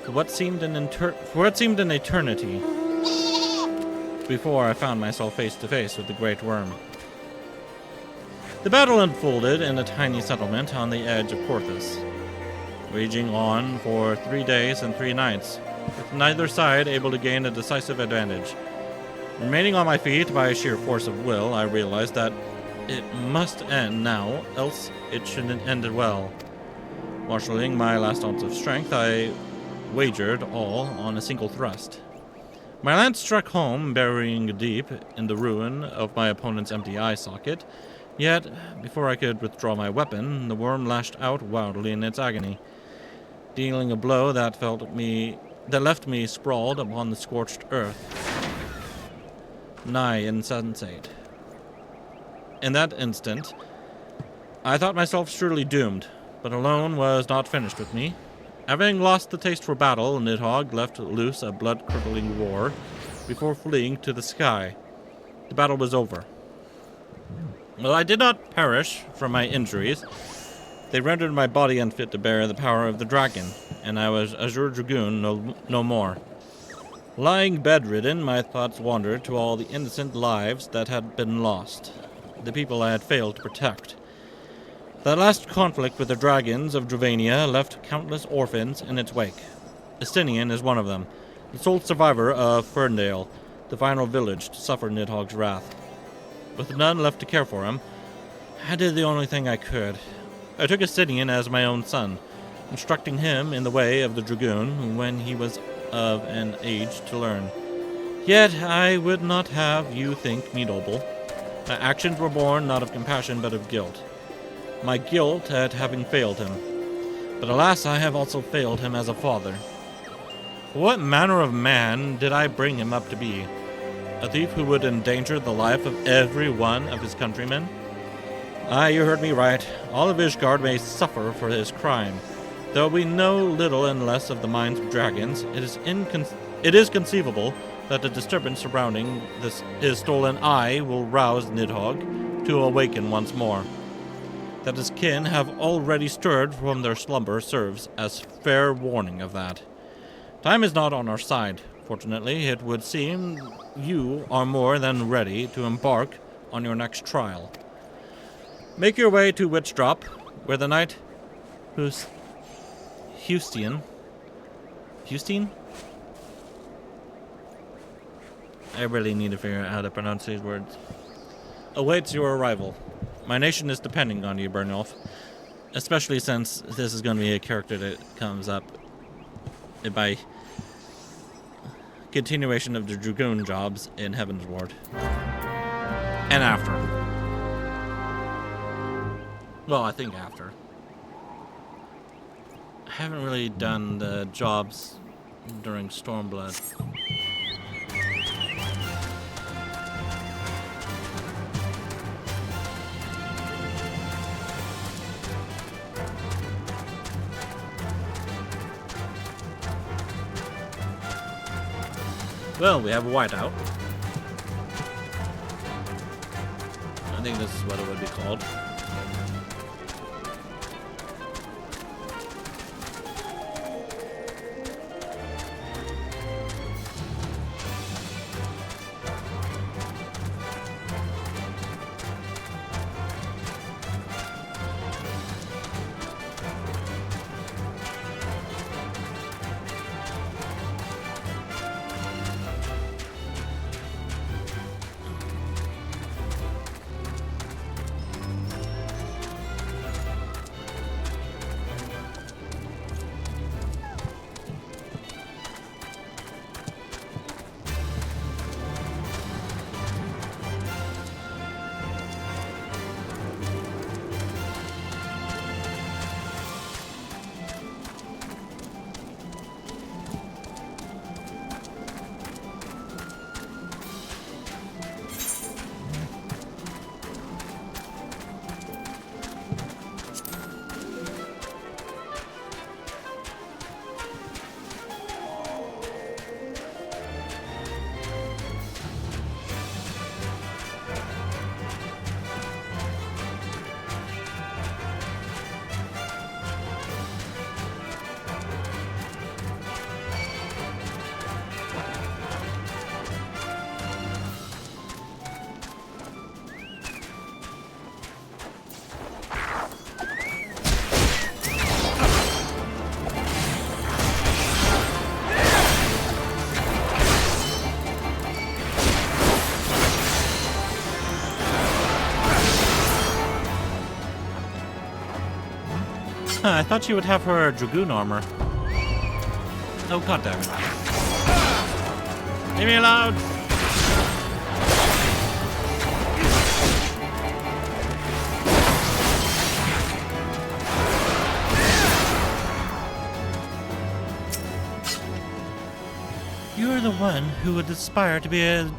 [SPEAKER 1] for what seemed an eternity before I found myself face to face with the great worm. The battle unfolded in a tiny settlement on the edge of Porthos, raging on for 3 days and 3 nights, with neither side able to gain a decisive advantage. Remaining on my feet by sheer force of will, I realized that it must end now, else it shouldn't end well. Marshalling my last ounce of strength, I wagered all on a single thrust. My lance struck home, burying deep in the ruin of my opponent's empty eye socket. Yet, before I could withdraw my weapon, the worm lashed out wildly in its agony, dealing a blow that left me sprawled upon the scorched earth, nigh insensate. In that instant, I thought myself surely doomed, but alone was not finished with me. Having lost the taste for battle, Nidhogg left loose a blood-curdling roar before fleeing to the sky. The battle was over. Well, I did not perish from my injuries. They rendered my body unfit to bear the power of the dragon, and I was Azure Dragoon no more. Lying bedridden, my thoughts wandered to all the innocent lives that had been lost, the people I had failed to protect. The last conflict with the dragons of Dravania left countless orphans in its wake. Estinian is one of them, the sole survivor of Byrnjolf, the final village to suffer Nidhogg's wrath. With none left to care for him, I did the only thing I could. I took Estinian as my own son, instructing him in the way of the dragoon when he was of an age to learn. Yet I would not have you think me noble. My actions were born not of compassion but of guilt. My guilt at having failed him. But alas, I have also failed him as a father. What manner of man did I bring him up to be? A thief who would endanger the life of every one of his countrymen? Ah, you heard me right. All of Ishgard may suffer for his crime. Though we know little and less of the minds of dragons, it is conceivable that the disturbance surrounding his stolen eye will rouse Nidhogg to awaken once more. That his kin have already stirred from their slumber serves as fair warning of that. Time is not on our side. Fortunately, it would seem you are more than ready to embark on your next trial. Make your way to Witchdrop, where the knight Hustine? I really need to figure out how to pronounce these words. Awaits your arrival. My nation is depending on you, Byrnjolf. Especially since this is going to be a character that comes up by continuation of the Dragoon jobs in Heaven's Ward. And after. Well, I think after. I haven't really done the jobs during Stormblood. Well, we have a whiteout. I think this is what it would be called. I thought she would have her Dragoon armor. Oh, goddammit. Leave me alone! You're the one who would aspire to be a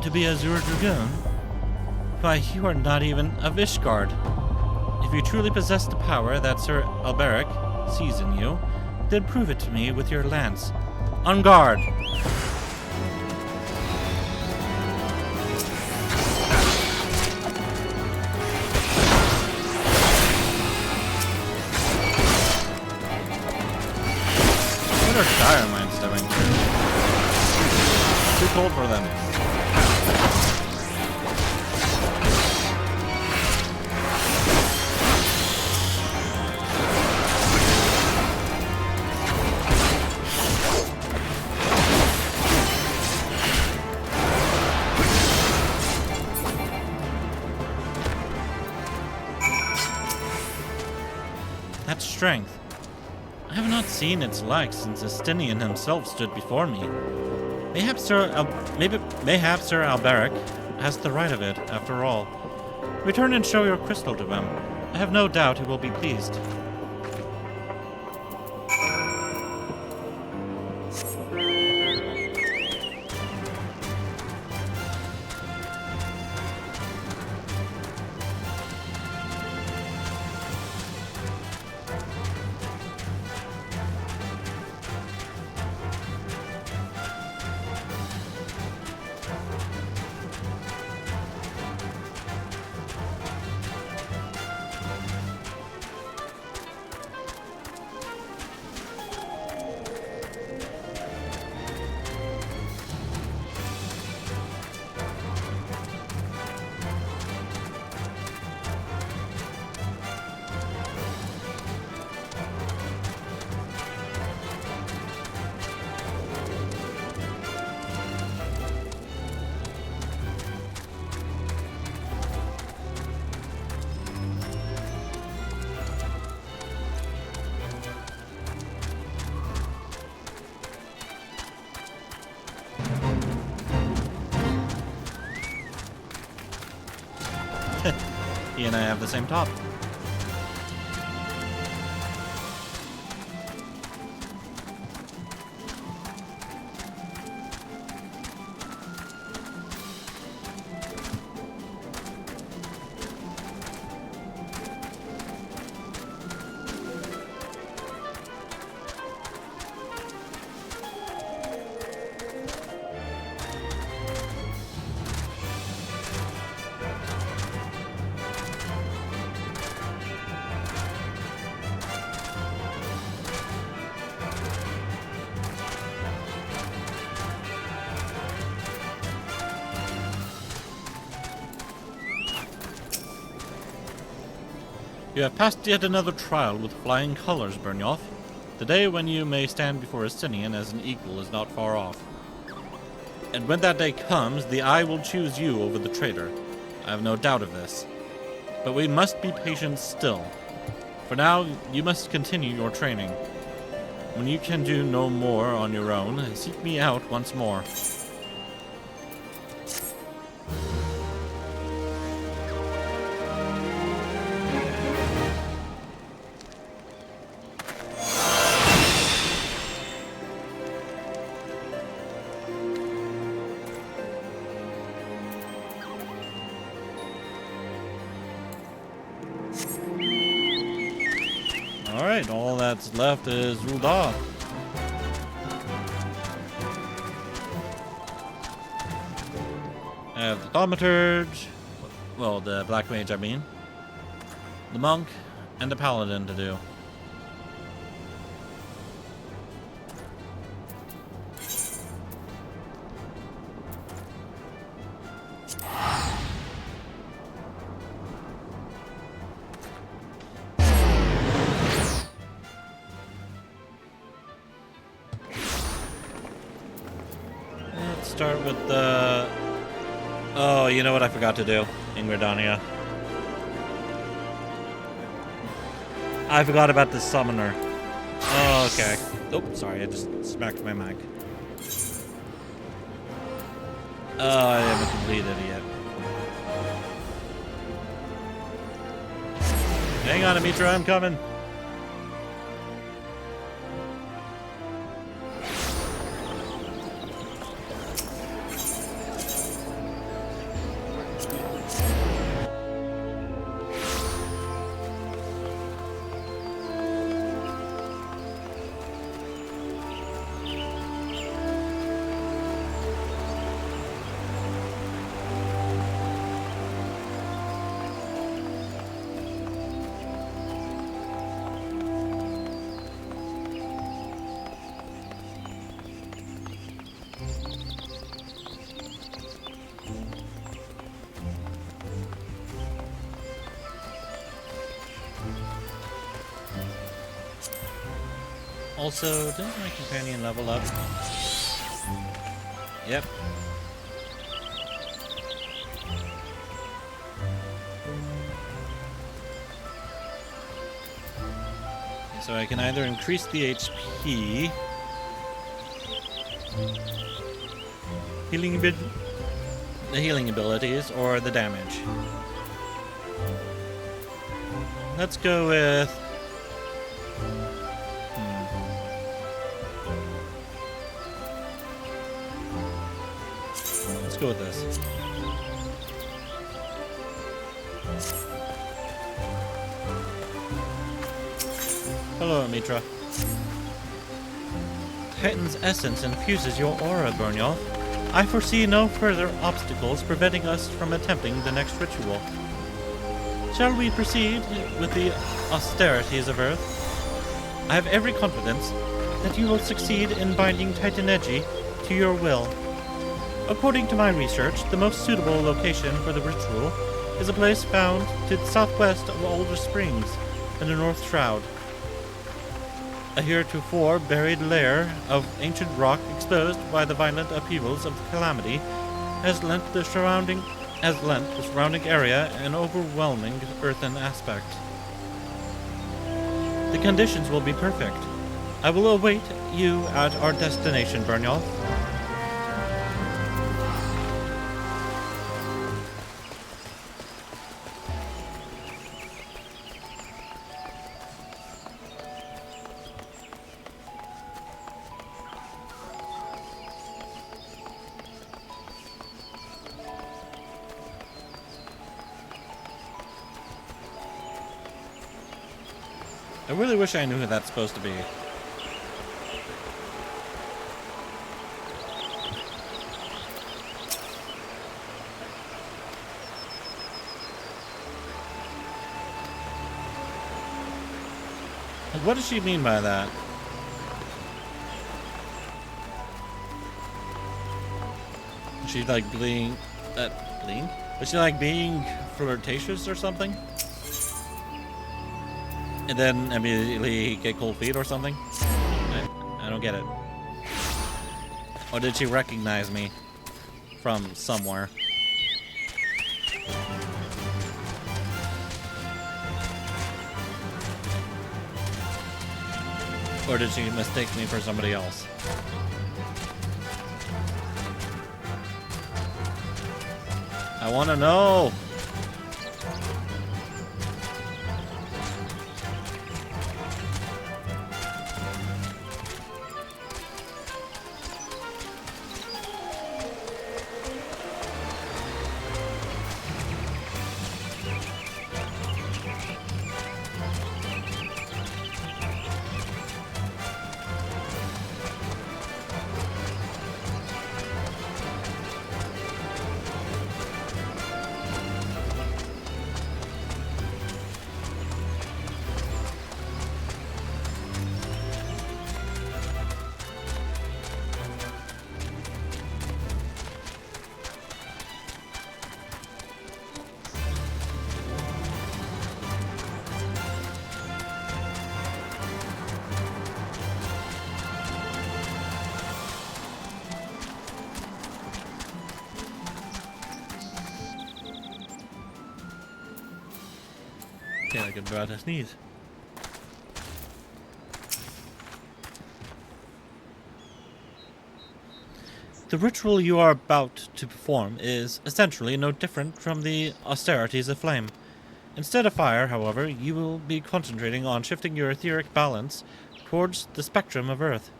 [SPEAKER 1] Azure Dragoon? Why, you are not even of Ishgard. If you truly possess the power that Sir Alberic sees in you, then prove it to me with your lance. On guard! What are dire mines stemming through? Too cold for them. That strength. I have not seen its like since Estinian himself stood before me. Mayhaps Sir Alberic has the right of it, after all. Return and show your crystal to him. I have no doubt he will be pleased. He and I have the same top. You have passed yet another trial with flying colors, Byrnjolf. The day when you may stand before Estinian as an equal is not far off. And when that day comes, the Eye will choose you over the traitor. I have no doubt of this. But we must be patient still. For now, you must continue your training. When you can do no more on your own, seek me out once more. Alright, all that's left is Rulda. I have the Thaumaturge, well, the Black Mage, I mean, the Monk, and the Paladin to do. Start with the... Oh, you know what I forgot to do? Ingridania. I forgot about the summoner. Oh, okay. Oh, sorry, I just smacked my mic. Oh, I am a complete idiot. Hang on, Amitra, I'm coming. Also, didn't my companion level up? Yep. So I can either increase the HP, the healing abilities, or the damage. Let's go with... Let's go with this. Hello, Mitra. Titan's essence infuses your aura, Byrnjolf. I foresee no further obstacles preventing us from attempting the next ritual. Shall we proceed with the austerities of Earth? I have every confidence that you will succeed in binding Titan energy to your will. According to my research, the most suitable location for the ritual is a place found to the southwest of Alder Springs in the North Shroud. A heretofore buried lair of ancient rock exposed by the violent upheavals of the calamity has lent the surrounding area an overwhelming earthen aspect. The conditions will be perfect. I will await you at our destination, Byrnjolf. I really wish I knew who that's supposed to be. What does she mean by that? Is she like being... Is she like being flirtatious or something? And then immediately get cold feet or something? I don't get it. Or did she recognize me from somewhere? Or did she mistake me for somebody else? I want to know! Okay, I can about to sneeze. The ritual you are about to perform is essentially no different from the austerities of flame. Instead of fire, however, you will be concentrating on shifting your etheric balance towards the spectrum of Earth.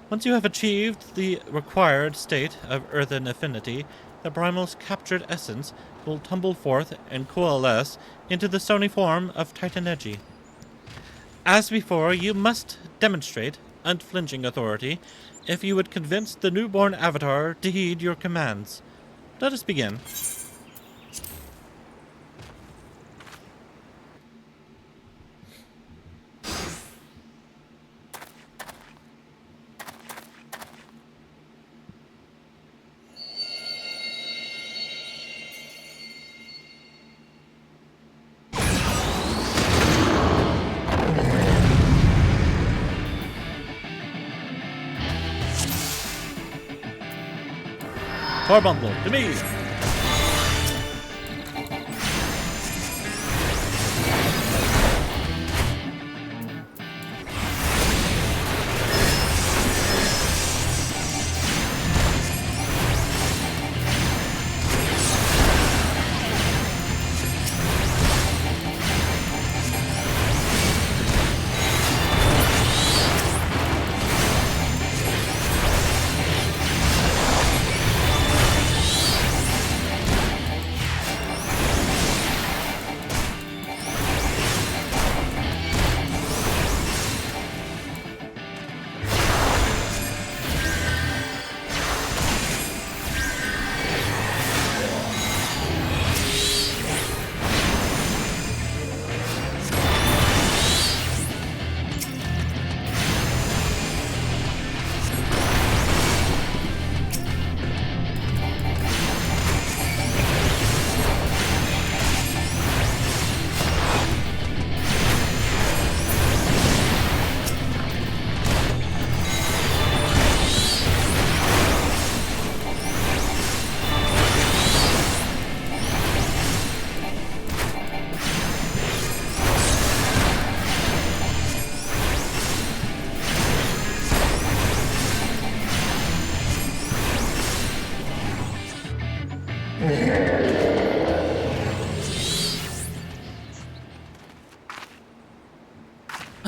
[SPEAKER 1] Once you have achieved the required state of earthen affinity, the primal's captured essence will tumble forth and coalesce into the stony form of Titan energy. As before, you must demonstrate unflinching authority if you would convince the newborn avatar to heed your commands. Let us begin. Carbuncle, to me!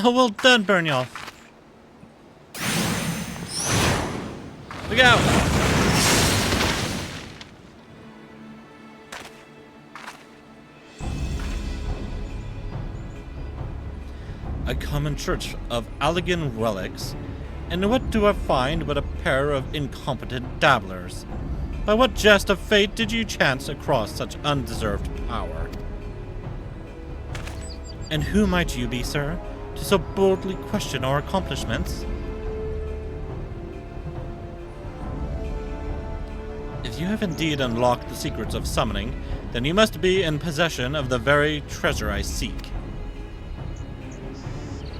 [SPEAKER 1] Oh, well done, Byrnjolf. Look out! I come in search of Allegan relics, and what do I find but a pair of incompetent dabblers? By what jest of fate did you chance across such undeserved power? And who might you be, sir, to so boldly question our accomplishments? If you have indeed unlocked the secrets of summoning, then you must be in possession of the very treasure I seek.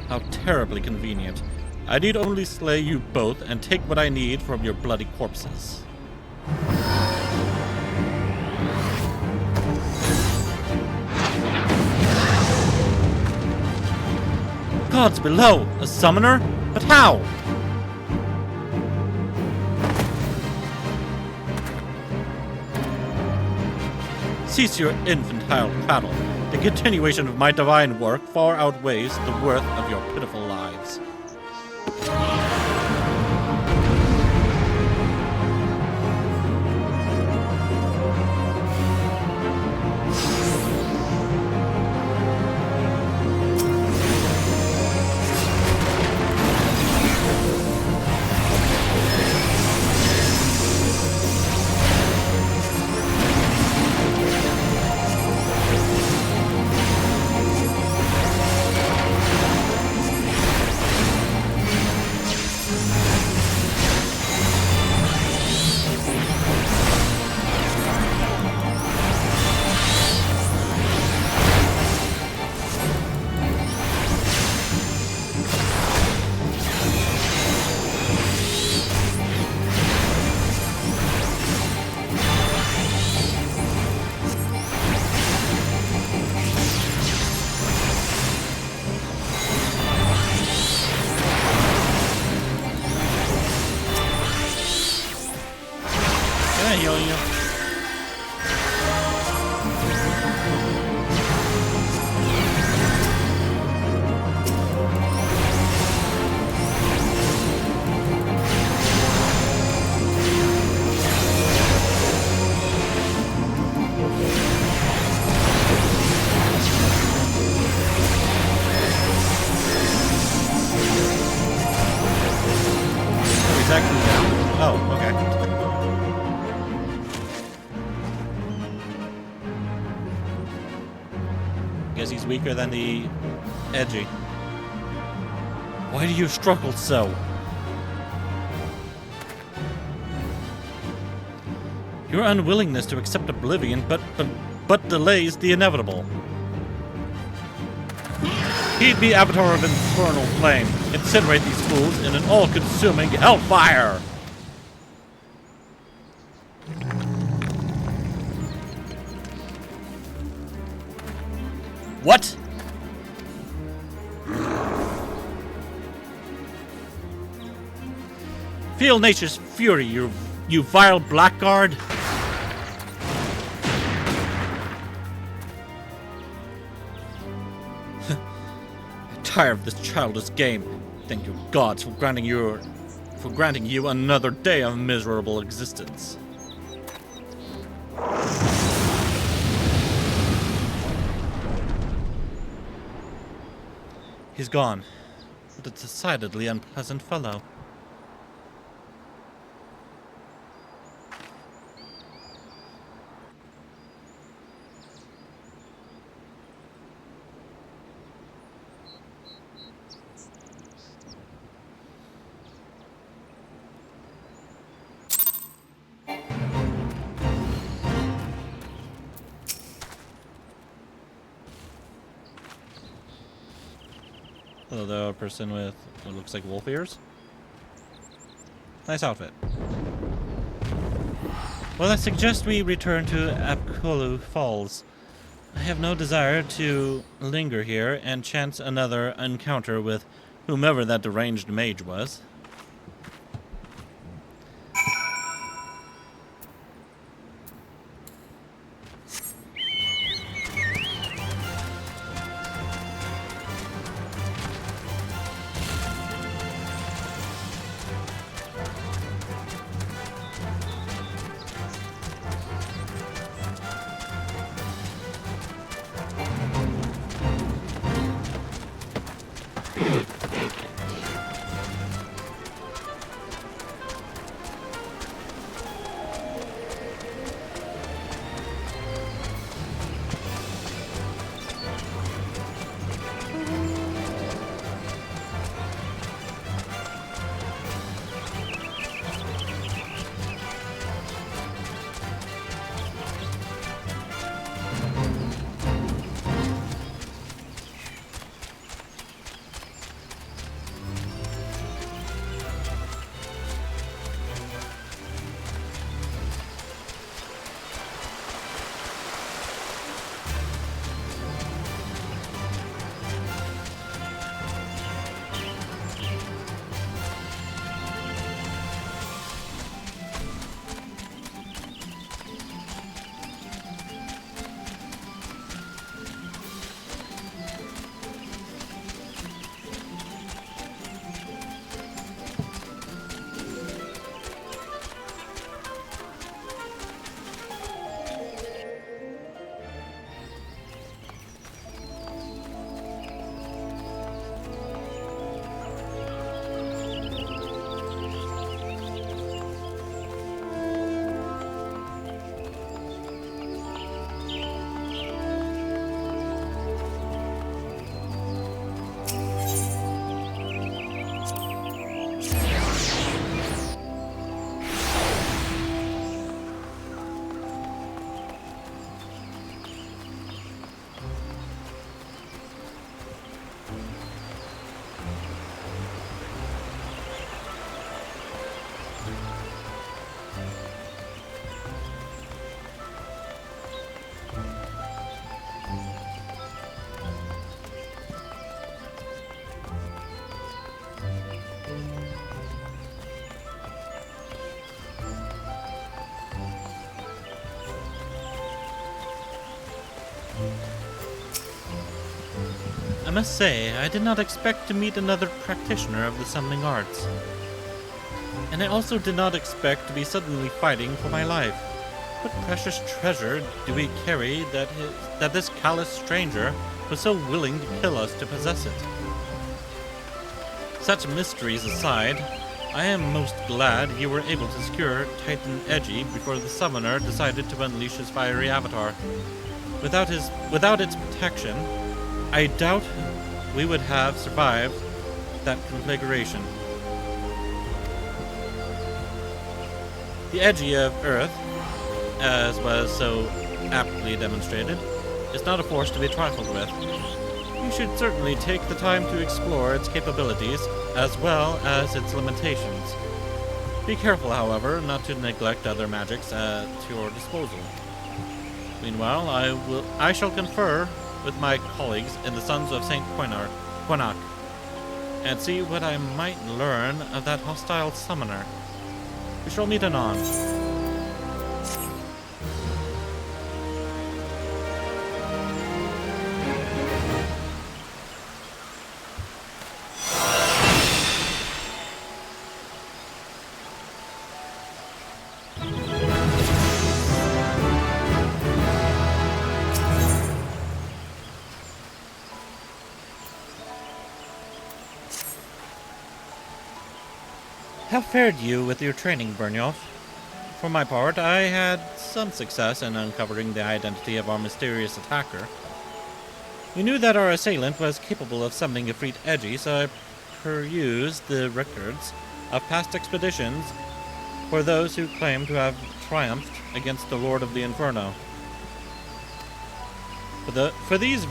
[SPEAKER 1] How terribly convenient. I need only slay you both and take what I need from your bloody corpses. Gods below! A summoner? But how? Cease your infantile prattle. The continuation of my divine work far outweighs the worth of your pitiful lives. Guess he's weaker than the edgy. Why do you struggle so? Your unwillingness to accept oblivion but delays the inevitable. Heed me, Avatar of Infernal Flame. Incinerate these fools in an all-consuming hellfire! What? Feel nature's fury, you vile blackguard. I'm tired of this childish game. Thank your gods for granting you another day of miserable existence. He's gone, but a decidedly unpleasant fellow. Hello there, person with what looks like wolf ears. Nice outfit. Well, I suggest we return to Apkolu Falls. I have no desire to linger here and chance another encounter with whomever that deranged mage was. I must say, I did not expect to meet another practitioner of the summoning arts. And I also did not expect to be suddenly fighting for my life. What precious treasure do we carry that this callous stranger was so willing to kill us to possess it? Such mysteries aside, I am most glad you were able to secure Titan Edgy before the summoner decided to unleash his fiery avatar. Without its protection, I doubt we would have survived that conflagration. The Edgy of Earth, as was so aptly demonstrated, is not a force to be trifled with. You should certainly take the time to explore its capabilities as well as its limitations. Be careful, however, not to neglect other magics at your disposal. Meanwhile, I shall confer with my colleagues in the Sons of St. Quinnock, and see what I might learn of that hostile summoner. We shall meet anon. How fared you with your training, Byrnjolf? For my part, I had some success in uncovering the identity of our mysterious attacker. We knew that our assailant was capable of summoning Ifrit Edgy, so I perused the records of past expeditions for those who claim to have triumphed against the Lord of the Inferno. Of these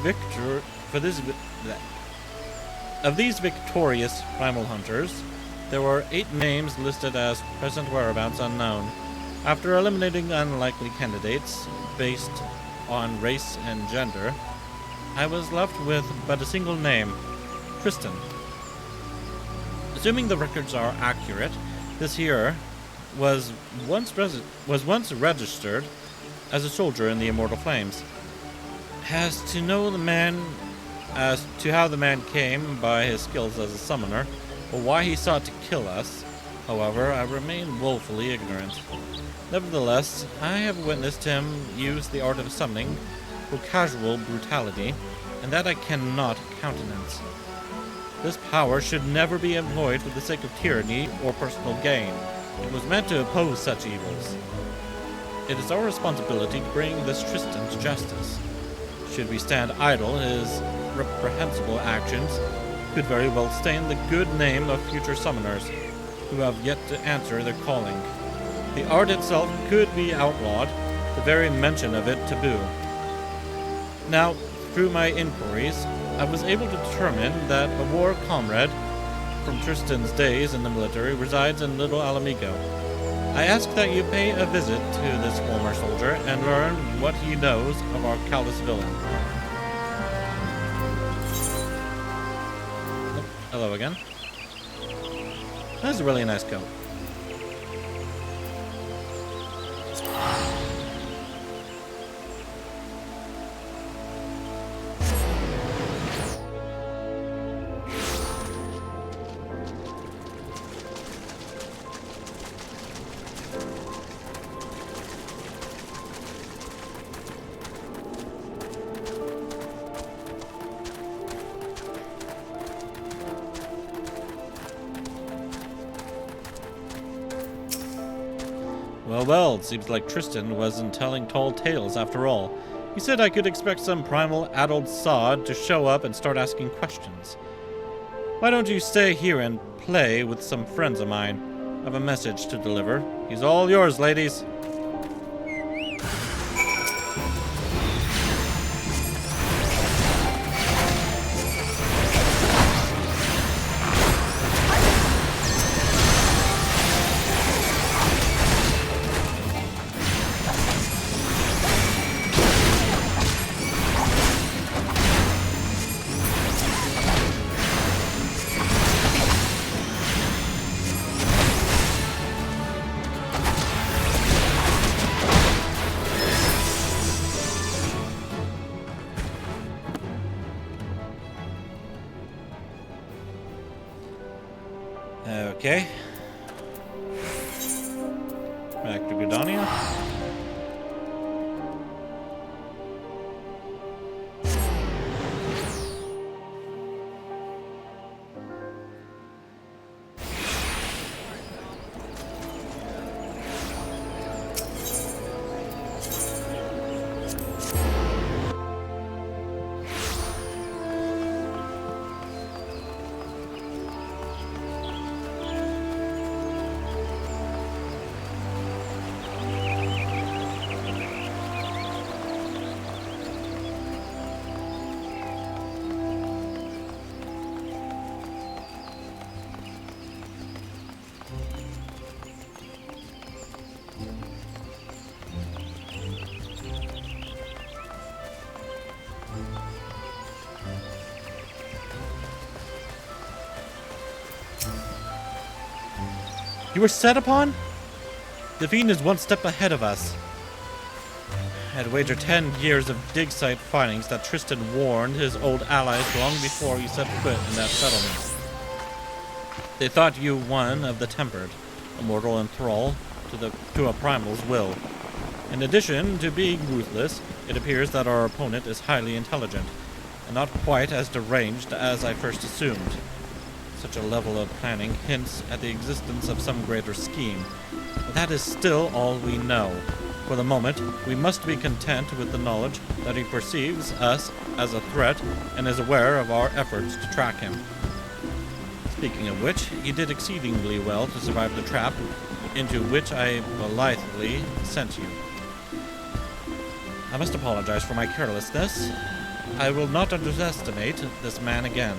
[SPEAKER 1] victorious primal hunters, there were 8 names listed as present whereabouts unknown. After eliminating unlikely candidates based on race and gender, I was left with but a single name, Tristan. Assuming the records are accurate, this here was once registered as a soldier in the Immortal Flames. As to how the man came by his skills as a summoner, or why he sought to kill us, however, I remain woefully ignorant. Nevertheless, I have witnessed him use the art of summoning for casual brutality, and that I cannot countenance. This power should never be employed for the sake of tyranny or personal gain. It was meant to oppose such evils. It is our responsibility to bring this Tristan to justice. Should we stand idle, his reprehensible actions could very well stain the good name of future summoners, who have yet to answer their calling. The art itself could be outlawed, the very mention of it taboo. Now, through my inquiries, I was able to determine that a war comrade from Tristan's days in the military resides in Little Alamigo. I ask that you pay a visit to this former soldier and learn what he knows of our callous villain. Hello again. That's a really nice coat. Well, it seems like Tristan wasn't telling tall tales after all. He said I could expect some primal adult sod to show up and start asking questions. Why don't you stay here and play with some friends of mine? I have a message to deliver. He's all yours, ladies. Okay. Back to Gridania. You were set upon? The fiend is one step ahead of us. I'd wager 10 years of dig site findings that Tristan warned his old allies long before he set foot in that settlement. They thought you one of the tempered, a mortal and thrall to a primal's will. In addition to being ruthless, it appears that our opponent is highly intelligent, and not quite as deranged as I first assumed. Such a level of planning hints at the existence of some greater scheme, but that is still all we know. For the moment, we must be content with the knowledge that he perceives us as a threat and is aware of our efforts to track him. Speaking of which, he did exceedingly well to survive the trap into which I blithely sent you. I must apologize for my carelessness. I will not underestimate this man again.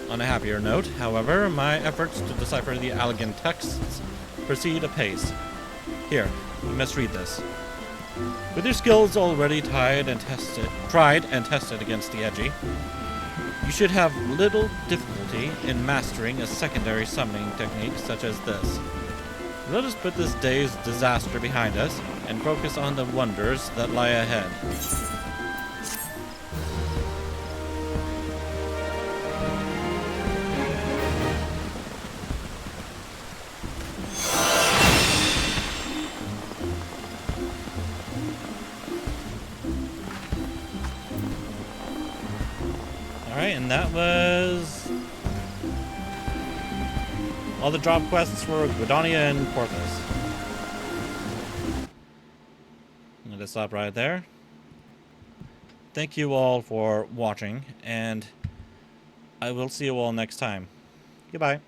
[SPEAKER 1] On a happier note, however, my efforts to decipher the Allegan texts proceed apace. Here, you must read this. With your skills already tried and tested against the edgy, you should have little difficulty in mastering a secondary summoning technique such as this. Let us put this day's disaster behind us and focus on the wonders that lie ahead. Alright, and that was all the drop quests for Gwydonia and Porthos. I'm going to stop right there. Thank you all for watching, and I will see you all next time. Goodbye.